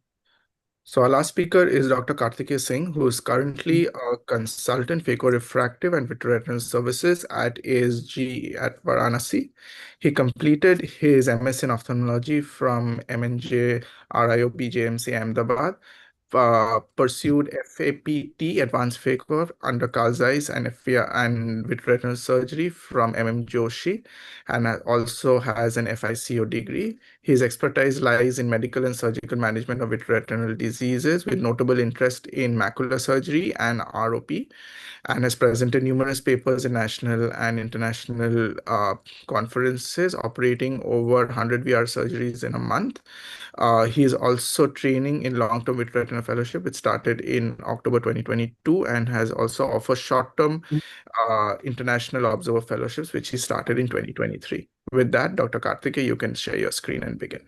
C: So our last speaker is Dr. Kartikeya Singh, who is currently a consultant phaco-refractive and vitreoretinal services at ASG at Varanasi. He completed his MS in ophthalmology from MNJ RIO BJMC Ahmedabad, pursued FAPT Advanced Phaco under Carl Zeiss and FPR and vitreoretinal surgery from Joshi, and also has an FICO degree. His expertise lies in medical and surgical management of vitreoretinal diseases, with notable interest in macular surgery and ROP, and has presented numerous papers in national and international conferences, operating over 100 VR surgeries in a month. He is also training in long-term vitreoretinal fellowship, which started in October 2022, and has also offered short-term international observer fellowships, which he started in 2023. With that, Dr. Kartikeya, you can share your screen and begin.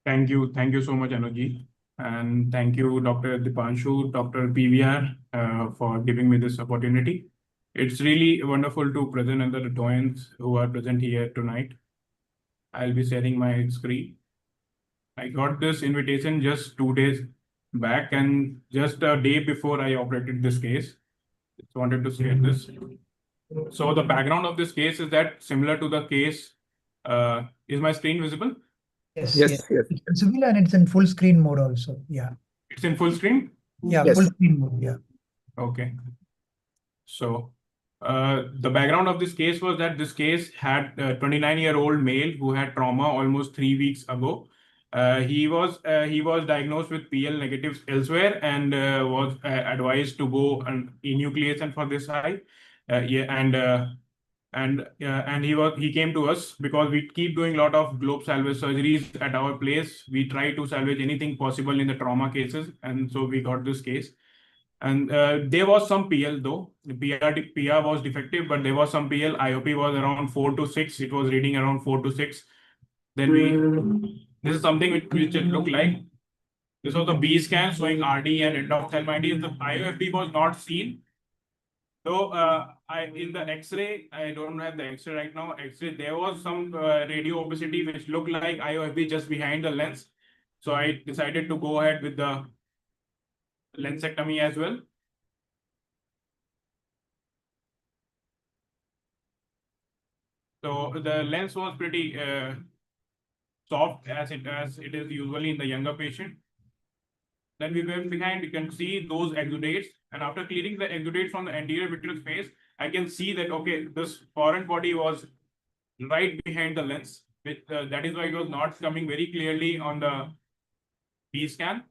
I: Thank you. Thank you so much, Anuji. And thank you, Dr. Dipanshu, Dr. PVR, for giving me this opportunity. It's really wonderful to present under the doyens who are present here tonight. I'll be sharing my screen. I got this invitation just 2 days back, and just a day before I operated this case. Just wanted to share this. So the background of this case is that similar to the case, is my screen visible?
B: Yes.
C: Yes.
B: It's visible and it's in full screen mode also. Yeah.
I: It's in full screen?
B: Yeah,
C: Yes.
B: full screen mode. Yeah.
I: Okay. So the background of this case was that this case had a 29-year-old male who had trauma almost 3 weeks ago. He was diagnosed with PL negatives elsewhere, and was advised to go an enucleation for this eye. And he came to us because we keep doing a lot of globe salvage surgeries at our place. We try to salvage anything possible in the trauma cases, and so we got this case. And there was some PL though. The PR was defective, but there was some PL. IOP was around 4 to 6. It was reading around 4 to 6. Then this is something which it looked like. This was the B scan showing RD and endophthalmitis. The IOFB was not seen. So in the X-ray, I don't have the X-ray right now. X-ray, there was some radio opacity which looked like IOFB just behind the lens. So I decided to go ahead with the lensectomy as well. So the lens was pretty soft as it is usually in the younger patient. Then we went behind, you can see those exudates, and after clearing the exudates from the anterior vitreous space, I can see that, okay, this foreign body was right behind the lens, which that is why it was not coming very clearly on the B scan.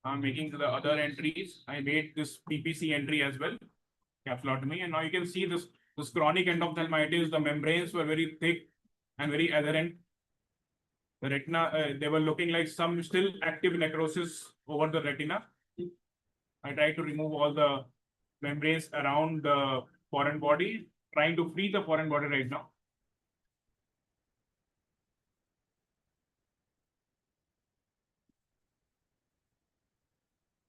I: I'm making the other entries. I made this PPC entry as well, capsulotomy, and now you can see this chronic endophthalmitis. The membranes were very thick and very adherent. The retina, they were looking like some still active necrosis over the retina. I tried to remove all the membranes around the foreign body, trying to free the foreign body right now.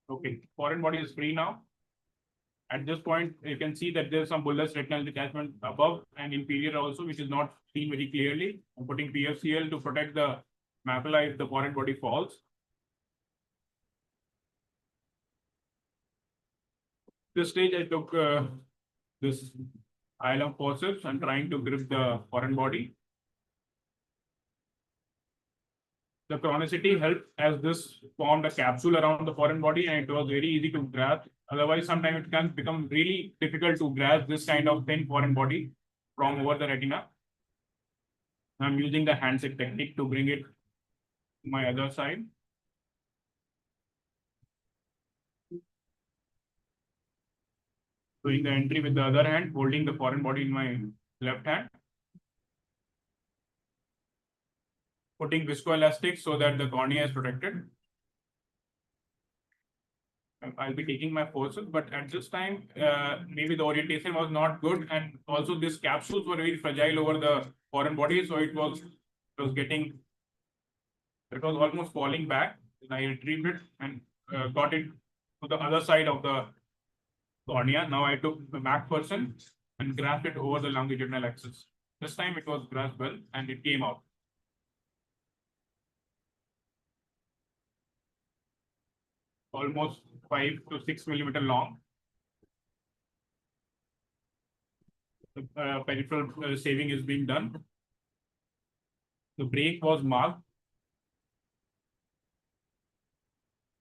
I: Okay, foreign body is free now. At this point, you can see that there's some bullous retinal detachment above and inferior also, which is not seen very clearly. I'm putting PFCL to protect the macula if the foreign body falls. This stage, I took this ILM forceps and trying to grip the foreign body. The chronicity helped as this formed a capsule around the foreign body, and it was very easy to grasp Otherwise, sometimes it can become really difficult to grasp this kind of thin foreign body from over the retina. I'm using the handshake technique to bring it to my other side. Doing the entry with the other hand, holding the foreign body in my left hand. Putting viscoelastic so that the cornea is protected. I'll be taking my forces, but at this time, maybe the orientation was not good, and also these capsules were very fragile over the foreign body, so it was almost falling back. I retrieved it and got it to the other side of the cornea. Now I took the MacPherson and grasped it over the longitudinal axis. This time it was grasped well and it came out. Almost 5 to 6 millimeter long. The peripheral saving is being done. The break was marked.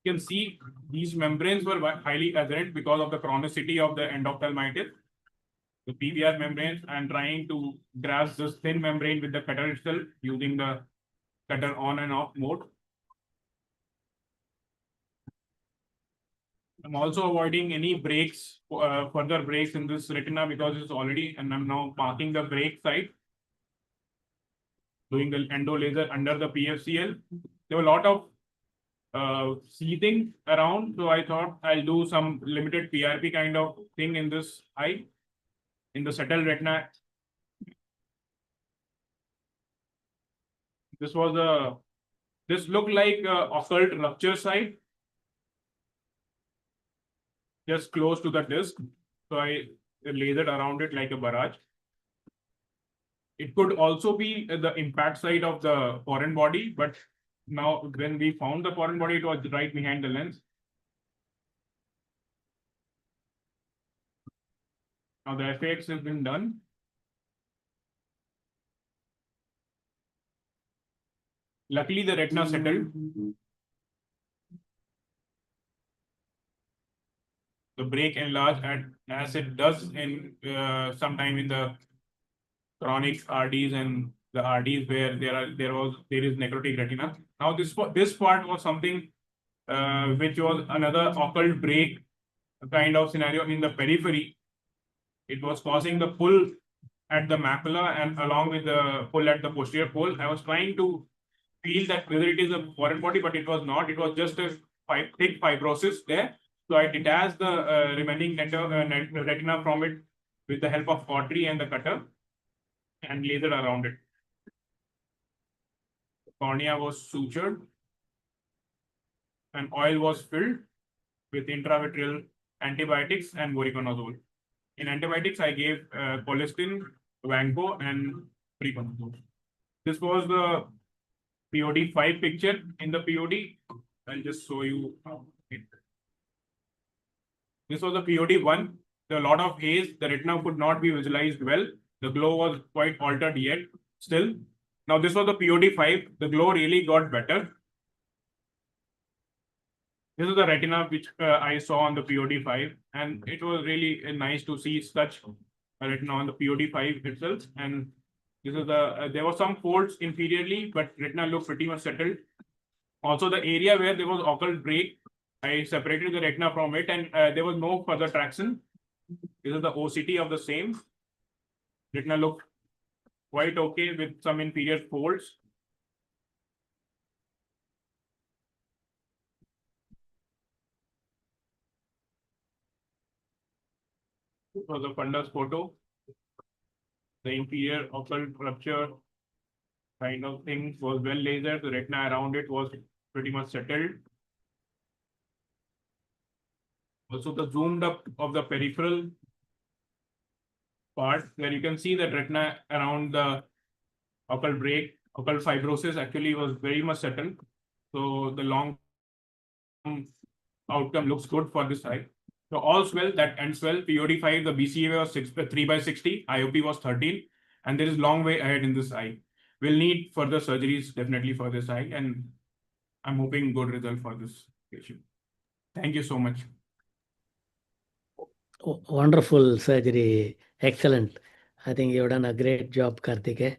I: You can see these membranes were highly adherent because of the chronicity of the endophthalmitis. The PVR membranes, I'm trying to grasp this thin membrane with the cutter itself using the cutter on and off mode. I'm also avoiding any breaks, further breaks in this retina because it's already, and I'm now marking the break site. Doing the endo laser under the PFCL. There were a lot of seething around, so I thought I'll do some limited PRP kind of thing in this eye, in the subtle retina. This looked like occult rupture site, just close to the disc. So I lasered around it like a barrage. It could also be the impact site of the foreign body, but now when we found the foreign body, it was right behind the lens. Now the FAX has been done. Luckily, the retina settled. The break enlarged as it does in sometime in the chronic RDs and the RDs where there is necrotic retina. Now this part was something which was another occult break kind of scenario in the periphery. It was causing the pull at the macula and along with the pull at the posterior pole. I was trying to feel that whether it is a foreign body, but it was not. It was just a thick fibrosis there. So I detached the remaining retina from it with the help of cautery and the cutter and lasered around it. The cornea was sutured and oil was filled with intravitreal antibiotics and voriconazole. In antibiotics, I gave colistin, vanco, and preconazole. This was the POD 5 picture. In the POD, I'll just show you. This was the POD 1. There was a lot of haze. The retina could not be visualized well. The glow was quite altered yet still. Now this was the POD 5. The glow really got better. This is the retina which I saw on the POD 5, and it was really nice to see such a retina on the POD 5 itself. And this is the there were some folds inferiorly, but retina looked pretty much settled. Also, the area where there was occult break, I separated the retina from it, and there was no further traction. This is the OCT of the same. Retina looked quite okay with some inferior folds. This was the fundus photo. The inferior occult rupture kind of thing was well lasered. The retina around it was pretty much settled. Also, the zoomed up of the peripheral part where you can see that retina around the occult break, occult fibrosis actually was very much settled. So the long outcome looks good for this eye. So all's well, that ends well. POD 5, the BCVA was 3/60, IOP was 13, and there is long way ahead in this eye. We'll need further surgeries definitely for this eye, and I'm hoping good result for this patient. Thank you so much.
F: Wonderful surgery. Excellent. I think you've done a great job, Karthike.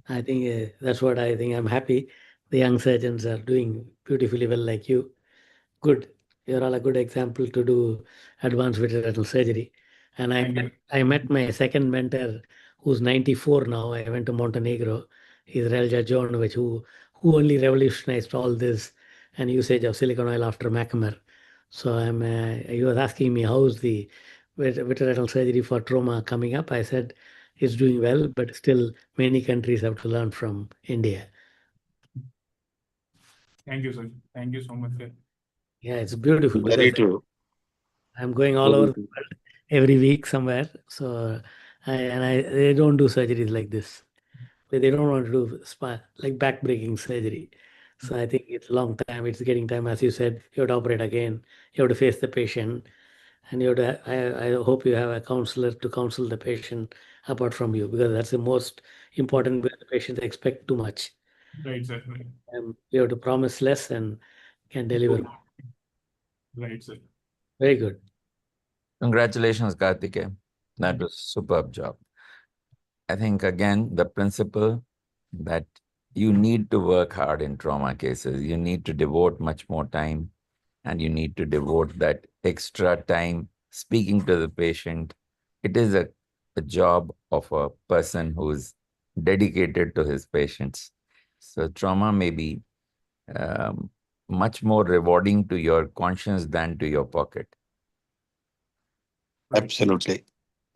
F: I think that's what I think. I'm happy. The young surgeons are doing beautifully well like you. Good. You're all a good example to do advanced vitreoretinal surgery. And I met my second mentor who's 94 now. I went to Montenegro. He's Relja Jovanovic, who only revolutionized all this and usage of silicone oil after Macamar. So he was asking me how's the vitreoretinal surgery for trauma coming up. I said it's doing well, but still many countries have to learn from India.
I: Thank you, sir. Thank you so much, sir.
F: Yeah, it's beautiful
E: Very
F: because
E: true.
F: I'm going all
E: Very
F: over the
E: true.
F: world every week somewhere. So they don't do surgeries like this. They don't want to do like back-breaking surgery. So I think it's a long time. It's getting time, as you said. You have to operate again. You have to face the patient, and you have to. I hope you have a counselor to counsel the patient apart from you, because that's the most important. Where the patients expect too much.
I: Right, sir.
F: You have to promise less and can deliver more.
I: Right, sir.
F: Very good.
D: Congratulations, Karthike. That was superb job. I think again, the principle that you need to work hard in trauma cases. You need to devote much more time, and you need to devote that extra time speaking to the patient. It is a job of a person who's dedicated to his patients. So trauma may be um, much more rewarding to your conscience than to your pocket.
E: Absolutely.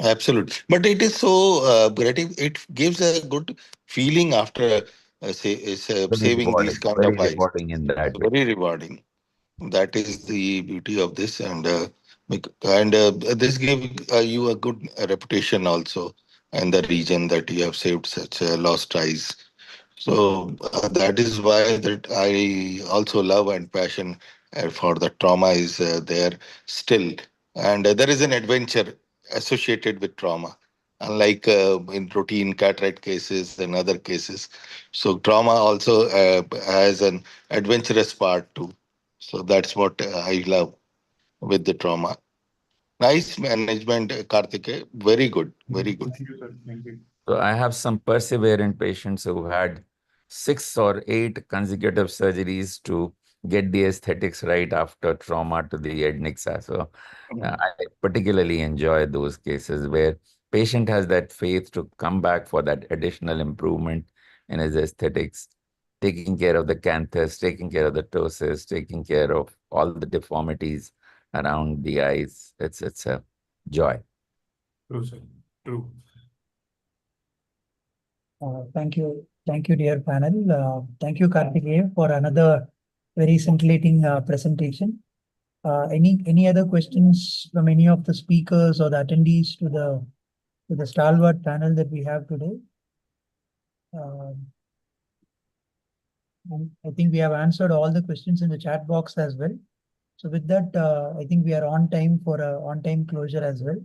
E: Absolutely. But it is so it gives a good feeling after
D: Very
E: saving these
D: rewarding,
E: kind
D: very
E: of eyes.
D: rewarding in that way.
E: Very rewarding. That is the beauty of this, and this gives you a good reputation also in the region that you have saved such lost eyes. So that is why that I also love and passion for the trauma is there still, and there is an adventure associated with trauma, unlike in routine cataract cases and other cases. So trauma also has an adventurous part too. So that's what I love with the trauma. Nice management, Karthike. Very good. Very good.
I: Thank you, sir. Thank you.
D: So I have some perseverant patients who had 6 or 8 consecutive surgeries to get the aesthetics right after trauma to the Ednixa. So I particularly enjoy those cases where patient has that faith to come back for that additional improvement in his aesthetics, taking care of the canthus, taking care of the ptosis, taking care of all the deformities around the eyes. It's a joy.
I: True, sir. True.
B: Thank you. Thank you, dear panel. Thank you, Karthikeya, for another very scintillating presentation. Any other questions from any of the speakers or the attendees to the stalwart panel that we have today? I think we have answered all the questions in the chat box as well. So with that, I think we are on time for a on-time closure as well.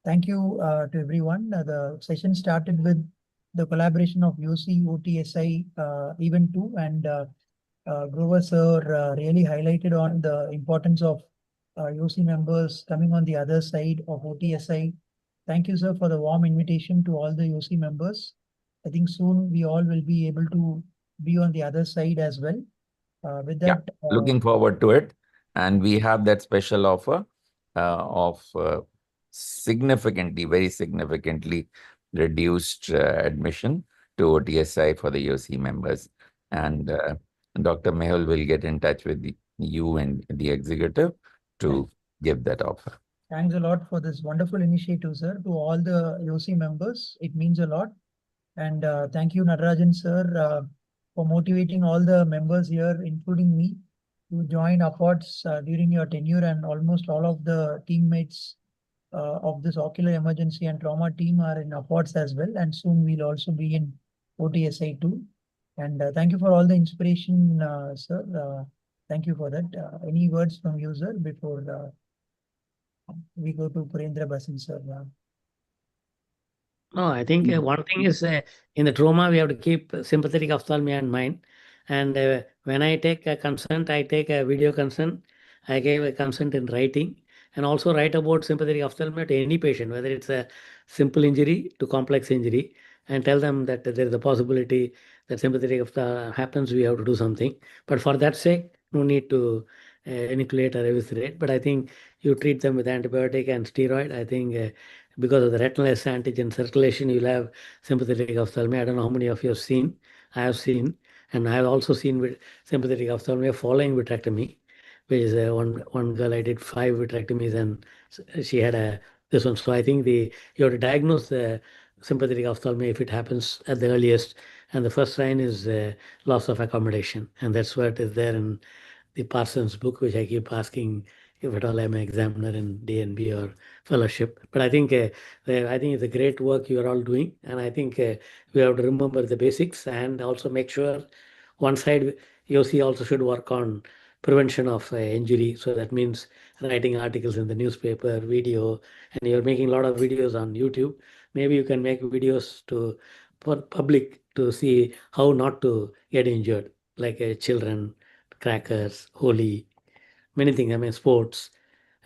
B: Thank you to everyone. The session started with the collaboration of YOSI-OTSI Event 2, and Grover sir really highlighted on the importance of YOSI members coming on the other side of OTSI. Thank you, sir, for the warm invitation to all the YOSI members. I think soon we all will be able to be on the other side as well. With that,
D: Looking forward to it. And we have that special offer of very significantly reduced admission to OTSI for the YOSI members. And Dr. Mehul will get in touch with you and the executive to give that offer.
B: Thanks a lot for this wonderful initiative, sir. To all the YOSI members, it means a lot. And thank you, Natarajan sir, for motivating all the members here, including me, to join AFOTS during your tenure, and almost all of the teammates of this ocular emergency and trauma team are in AFOTS as well. And soon we'll also be in OTSI too. And thank you for all the inspiration, sir. Thank you for that. Any words from you, sir, before we go to Purendra Basin, sir?
F: No, I think one thing is in the trauma, we have to keep sympathetic ophthalmia in mind. And when I take a consent, I take a video consent. I gave a consent in writing. and also write about sympathetic ophthalmia to any patient, whether it's a simple injury to complex injury, and tell them that there is a possibility that sympathetic ophthalmia happens, we have to do something. But for that sake, no need to enucleate or eviscerate. But I think you treat them with antibiotic and steroid. I think because of the retinal S antigen circulation, you'll have sympathetic ophthalmia. I don't know how many of you have seen. I have seen, and I have also seen with sympathetic ophthalmia following vitrectomy, which is one girl I did 5 vitrectomies and she had a this one. So I think you have to diagnose the sympathetic ophthalmia if it happens at the earliest, and the first sign is loss of accommodation, and that's what is there in the Parsons book, which I keep asking if at all I'm an examiner in DNB or fellowship. But I think it's a great work you are all doing, and I think we have to remember the basics and also make sure one side YOSI also should work on prevention of injury. So that means writing articles in the newspaper, video, and you're making a lot of videos on YouTube. Maybe you can make videos for public to see how not to get injured, like children, crackers, Holi, many things. I mean, sports.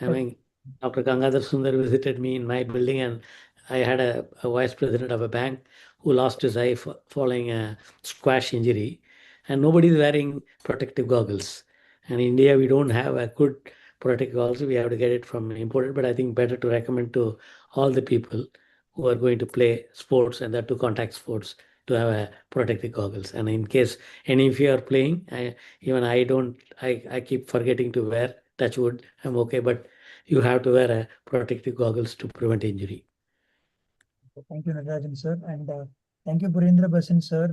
F: I mean, Dr. Gangadhar Sundar visited me in my building, and I had a vice president of a bank who lost his eye following a squash injury, and nobody is wearing protective goggles. And in India, we don't have a good protective goggles. We have to get it from imported, but I think better to recommend to all the people who are going to play sports and that to contact sports to have a protective goggles. And in case any of you are playing, even I don't, I keep forgetting to wear, touch wood, I'm okay, but you have to wear a protective goggles to prevent injury.
B: Thank you, Natarajan sir, and thank you, Purendra Basan sir,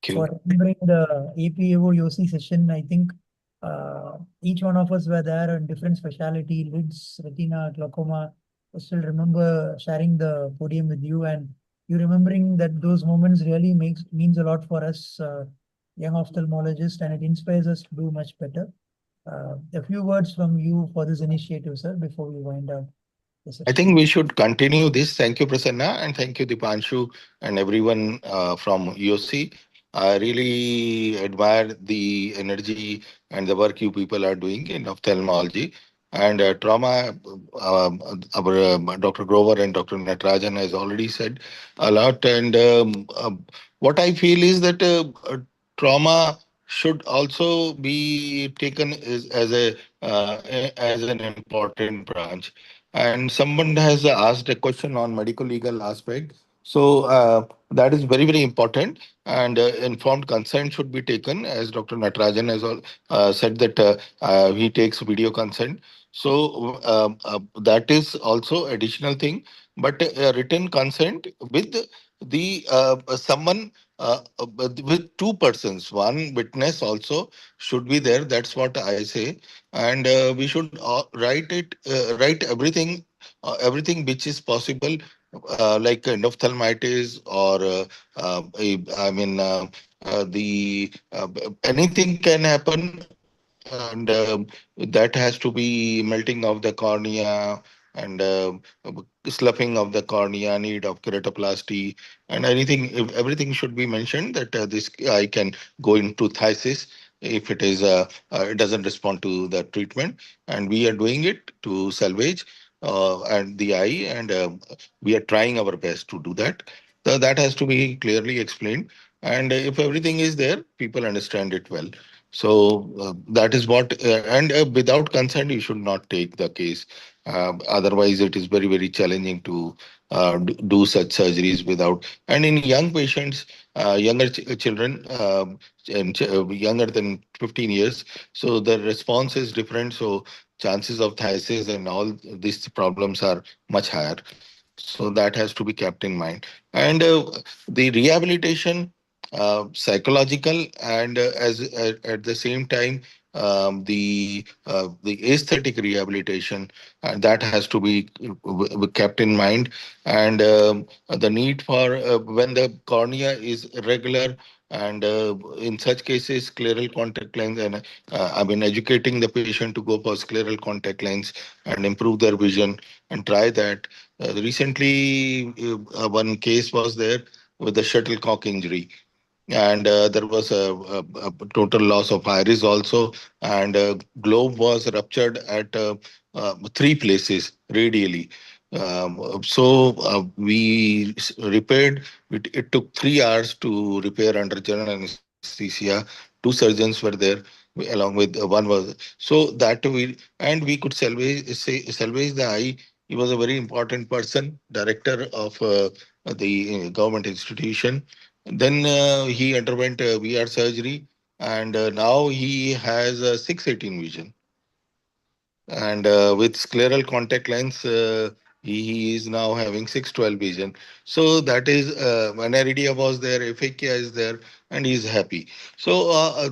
E: Thank
B: for
E: you.
B: remembering the APAO YOSI session. I think each one of us were there on different specialty, lids, retina, glaucoma. I still remember sharing the podium with you, and you remembering that those moments really means a lot for us young ophthalmologists, and it inspires us to do much better. A few words from you for this initiative, sir, before we wind up the
E: I
B: session.
E: think we should continue this. Thank you, Prasanna, and thank you, Dipanshu, and everyone from EOC. I really admire the energy and the work you people are doing in ophthalmology and trauma. Our Dr. Grover and Dr. Natarajan has already said a lot. And what I feel is that trauma should also be taken as an important branch. And someone has asked a question on medical legal aspect. So that is very, very important. And informed consent should be taken, as Dr. Natarajan has said that he takes video consent. So that is also additional thing. But written consent with the someone with two persons, one witness also should be there. That's what I say. And we should write everything which is possible, like endophthalmitis or I mean the anything can happen, and that has to be melting of the cornea and sloughing of the cornea, need of keratoplasty, and anything. If everything should be mentioned that this eye can go into phthisis if it doesn't respond to the treatment, and we are doing it to salvage and the eye, and we are trying our best to do that. So that has to be clearly explained, and if everything is there, people understand it well. So that is what, and without consent, you should not take the case. Otherwise, it is very, very challenging to do such surgeries without. And in young patients, younger children, and younger than 15 years, so the response is different. So chances of phthisis and all these problems are much higher. So that has to be kept in mind. And the rehabilitation, psychological, and at the same time, the aesthetic rehabilitation, that has to be kept in mind. And the need for when the cornea is irregular, and in such cases, scleral contact lens, and I mean, educating the patient to go for scleral contact lens and improve their vision and try that. Recently, one case was there with the shuttlecock injury, and there was a total loss of iris also, and globe was ruptured at three places radially. We repaired. It took 3 hours to repair under general anesthesia. Two surgeons were there along with one was so that we could salvage the eye. He was a very important person, director of the government institution. Then he underwent VR surgery, and now he has 618 vision, and with scleral contact lens, he is now having 612 vision. So that is Anaridia was there, aphakia is there, and he is happy. So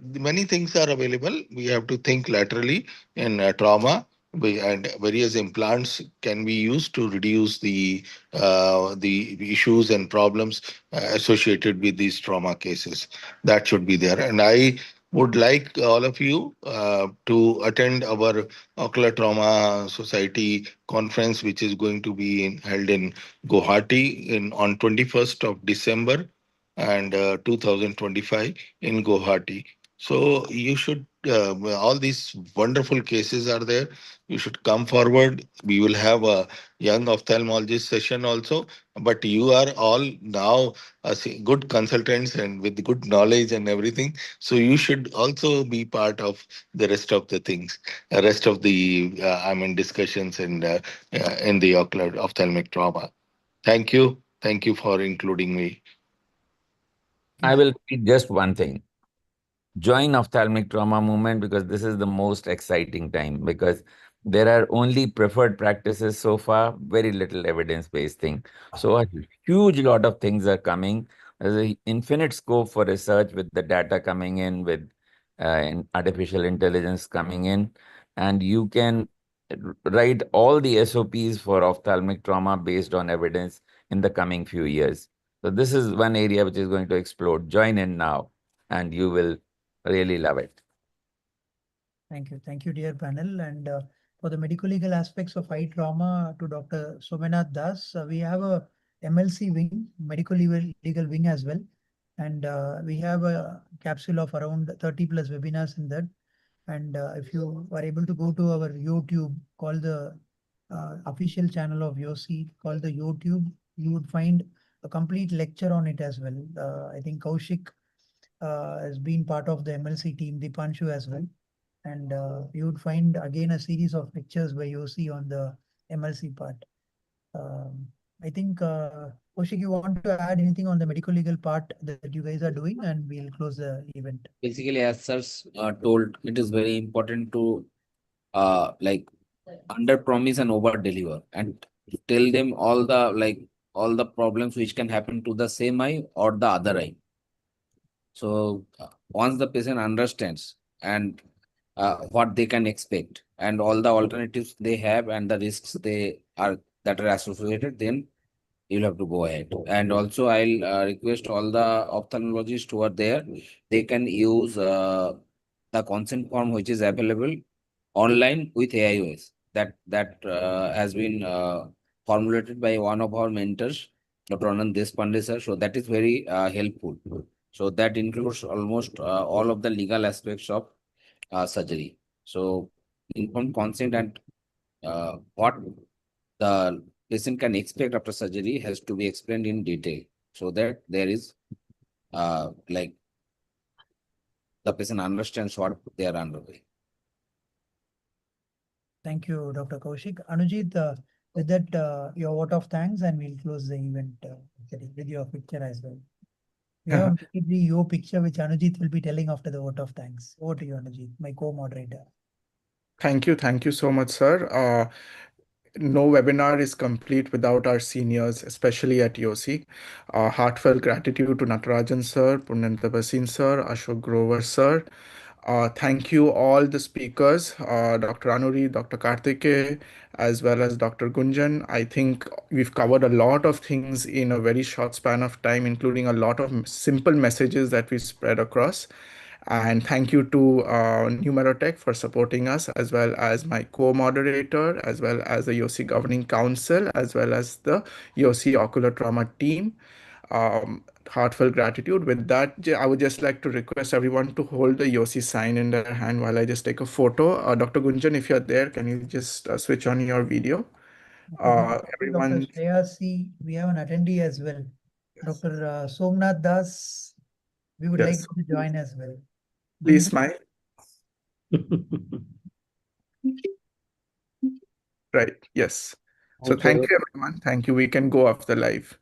E: many things are available. We have to think laterally in trauma. And various implants can be used to reduce the issues and problems associated with these trauma cases. That should be there. And I would like all of you to attend our Ocular Trauma Society conference, which is going to be held in Guwahati on 21st of December and 2025 in Guwahati. So you should, all these wonderful cases are there. You should come forward. We will have a young ophthalmologist session also. But you are all now good consultants and with good knowledge and everything. So you should also be part of the rest of the things, rest of the discussions and in the ocular ophthalmic trauma. Thank you for including me.
D: I will read just one thing. Join ophthalmic trauma movement, because this is the most exciting time, because there are only preferred practices so far, very little evidence-based thing. So a huge lot of things are coming. There's an infinite scope for research with the data coming in, with artificial intelligence coming in, and you can write all the SOPs for ophthalmic trauma based on evidence in the coming few years. So this is one area which is going to explode. Join in now, and you will really love it.
B: Thank you, dear panel. And for the medical legal aspects of eye trauma, to Dr. Somenath Das, we have a MLC wing, medical legal wing as well. And we have a capsule of around 30 plus webinars in that. And if you are able to go to our YouTube, call the official channel of YOSI, call the YouTube, you would find a complete lecture on it as well. I think Kaushik has been part of the MLC team, Dipanshu as well. And you would find again a series of lectures by YOSI on the MLC part. I think, Kaushik, you want to add anything on the medical legal part that you guys are doing, and we'll close the event.
J: Basically, as sirs told, it is very important to like under promise and over deliver, and tell them all the problems which can happen to the same eye or the other eye. So once the patient understands and what they can expect and all the alternatives they have and the risks that are associated, then you'll have to go ahead. And also, I'll request all the ophthalmologists who are there, they can use the consent form which is available online with AIOS. That has been formulated by one of our mentors, Dr. Anand Deshpande sir. So that is very helpful. So that includes almost all of the legal aspects of surgery. So informed consent and what the patient can expect after surgery has to be explained in detail, so that there is like the patient understands what they are undergoing.
B: Thank you, Dr. Kaushik. Anujit, with that, your vote of thanks, and we'll close the event with your picture as well. We have basically your picture, which Anujit will be telling after the vote of thanks. Over to you, Anujit, my co-moderator.
C: Thank you so much, sir. No webinar is complete without our seniors, especially at YOSI. Heartfelt gratitude to Natarajan sir, Purnanta Basin sir, Ashok Grover sir. Thank you all the speakers, Dr. Anuri, Dr. Karthike, as well as Dr. Gunjan. I think we've covered a lot of things in a very short span of time, including a lot of simple messages that we spread across. And thank you to Numerotech for supporting us, as well as my co-moderator, as well as the YOSI Governing Council, as well as the YOSI Ocular Trauma team. heartfelt gratitude. With that, I would just like to request everyone to hold the YOSI sign in their hand while I just take a photo. Dr. Gunjan, if you're there, can you just switch on your video?
B: Dr.
C: Everyone,
B: Shreyasi, we have an attendee as well. Dr. Somnath Das, we would like
C: yes,
B: you to join as well.
C: please smile. Right, yes. So thank you, everyone. Thank you. We can go off the live.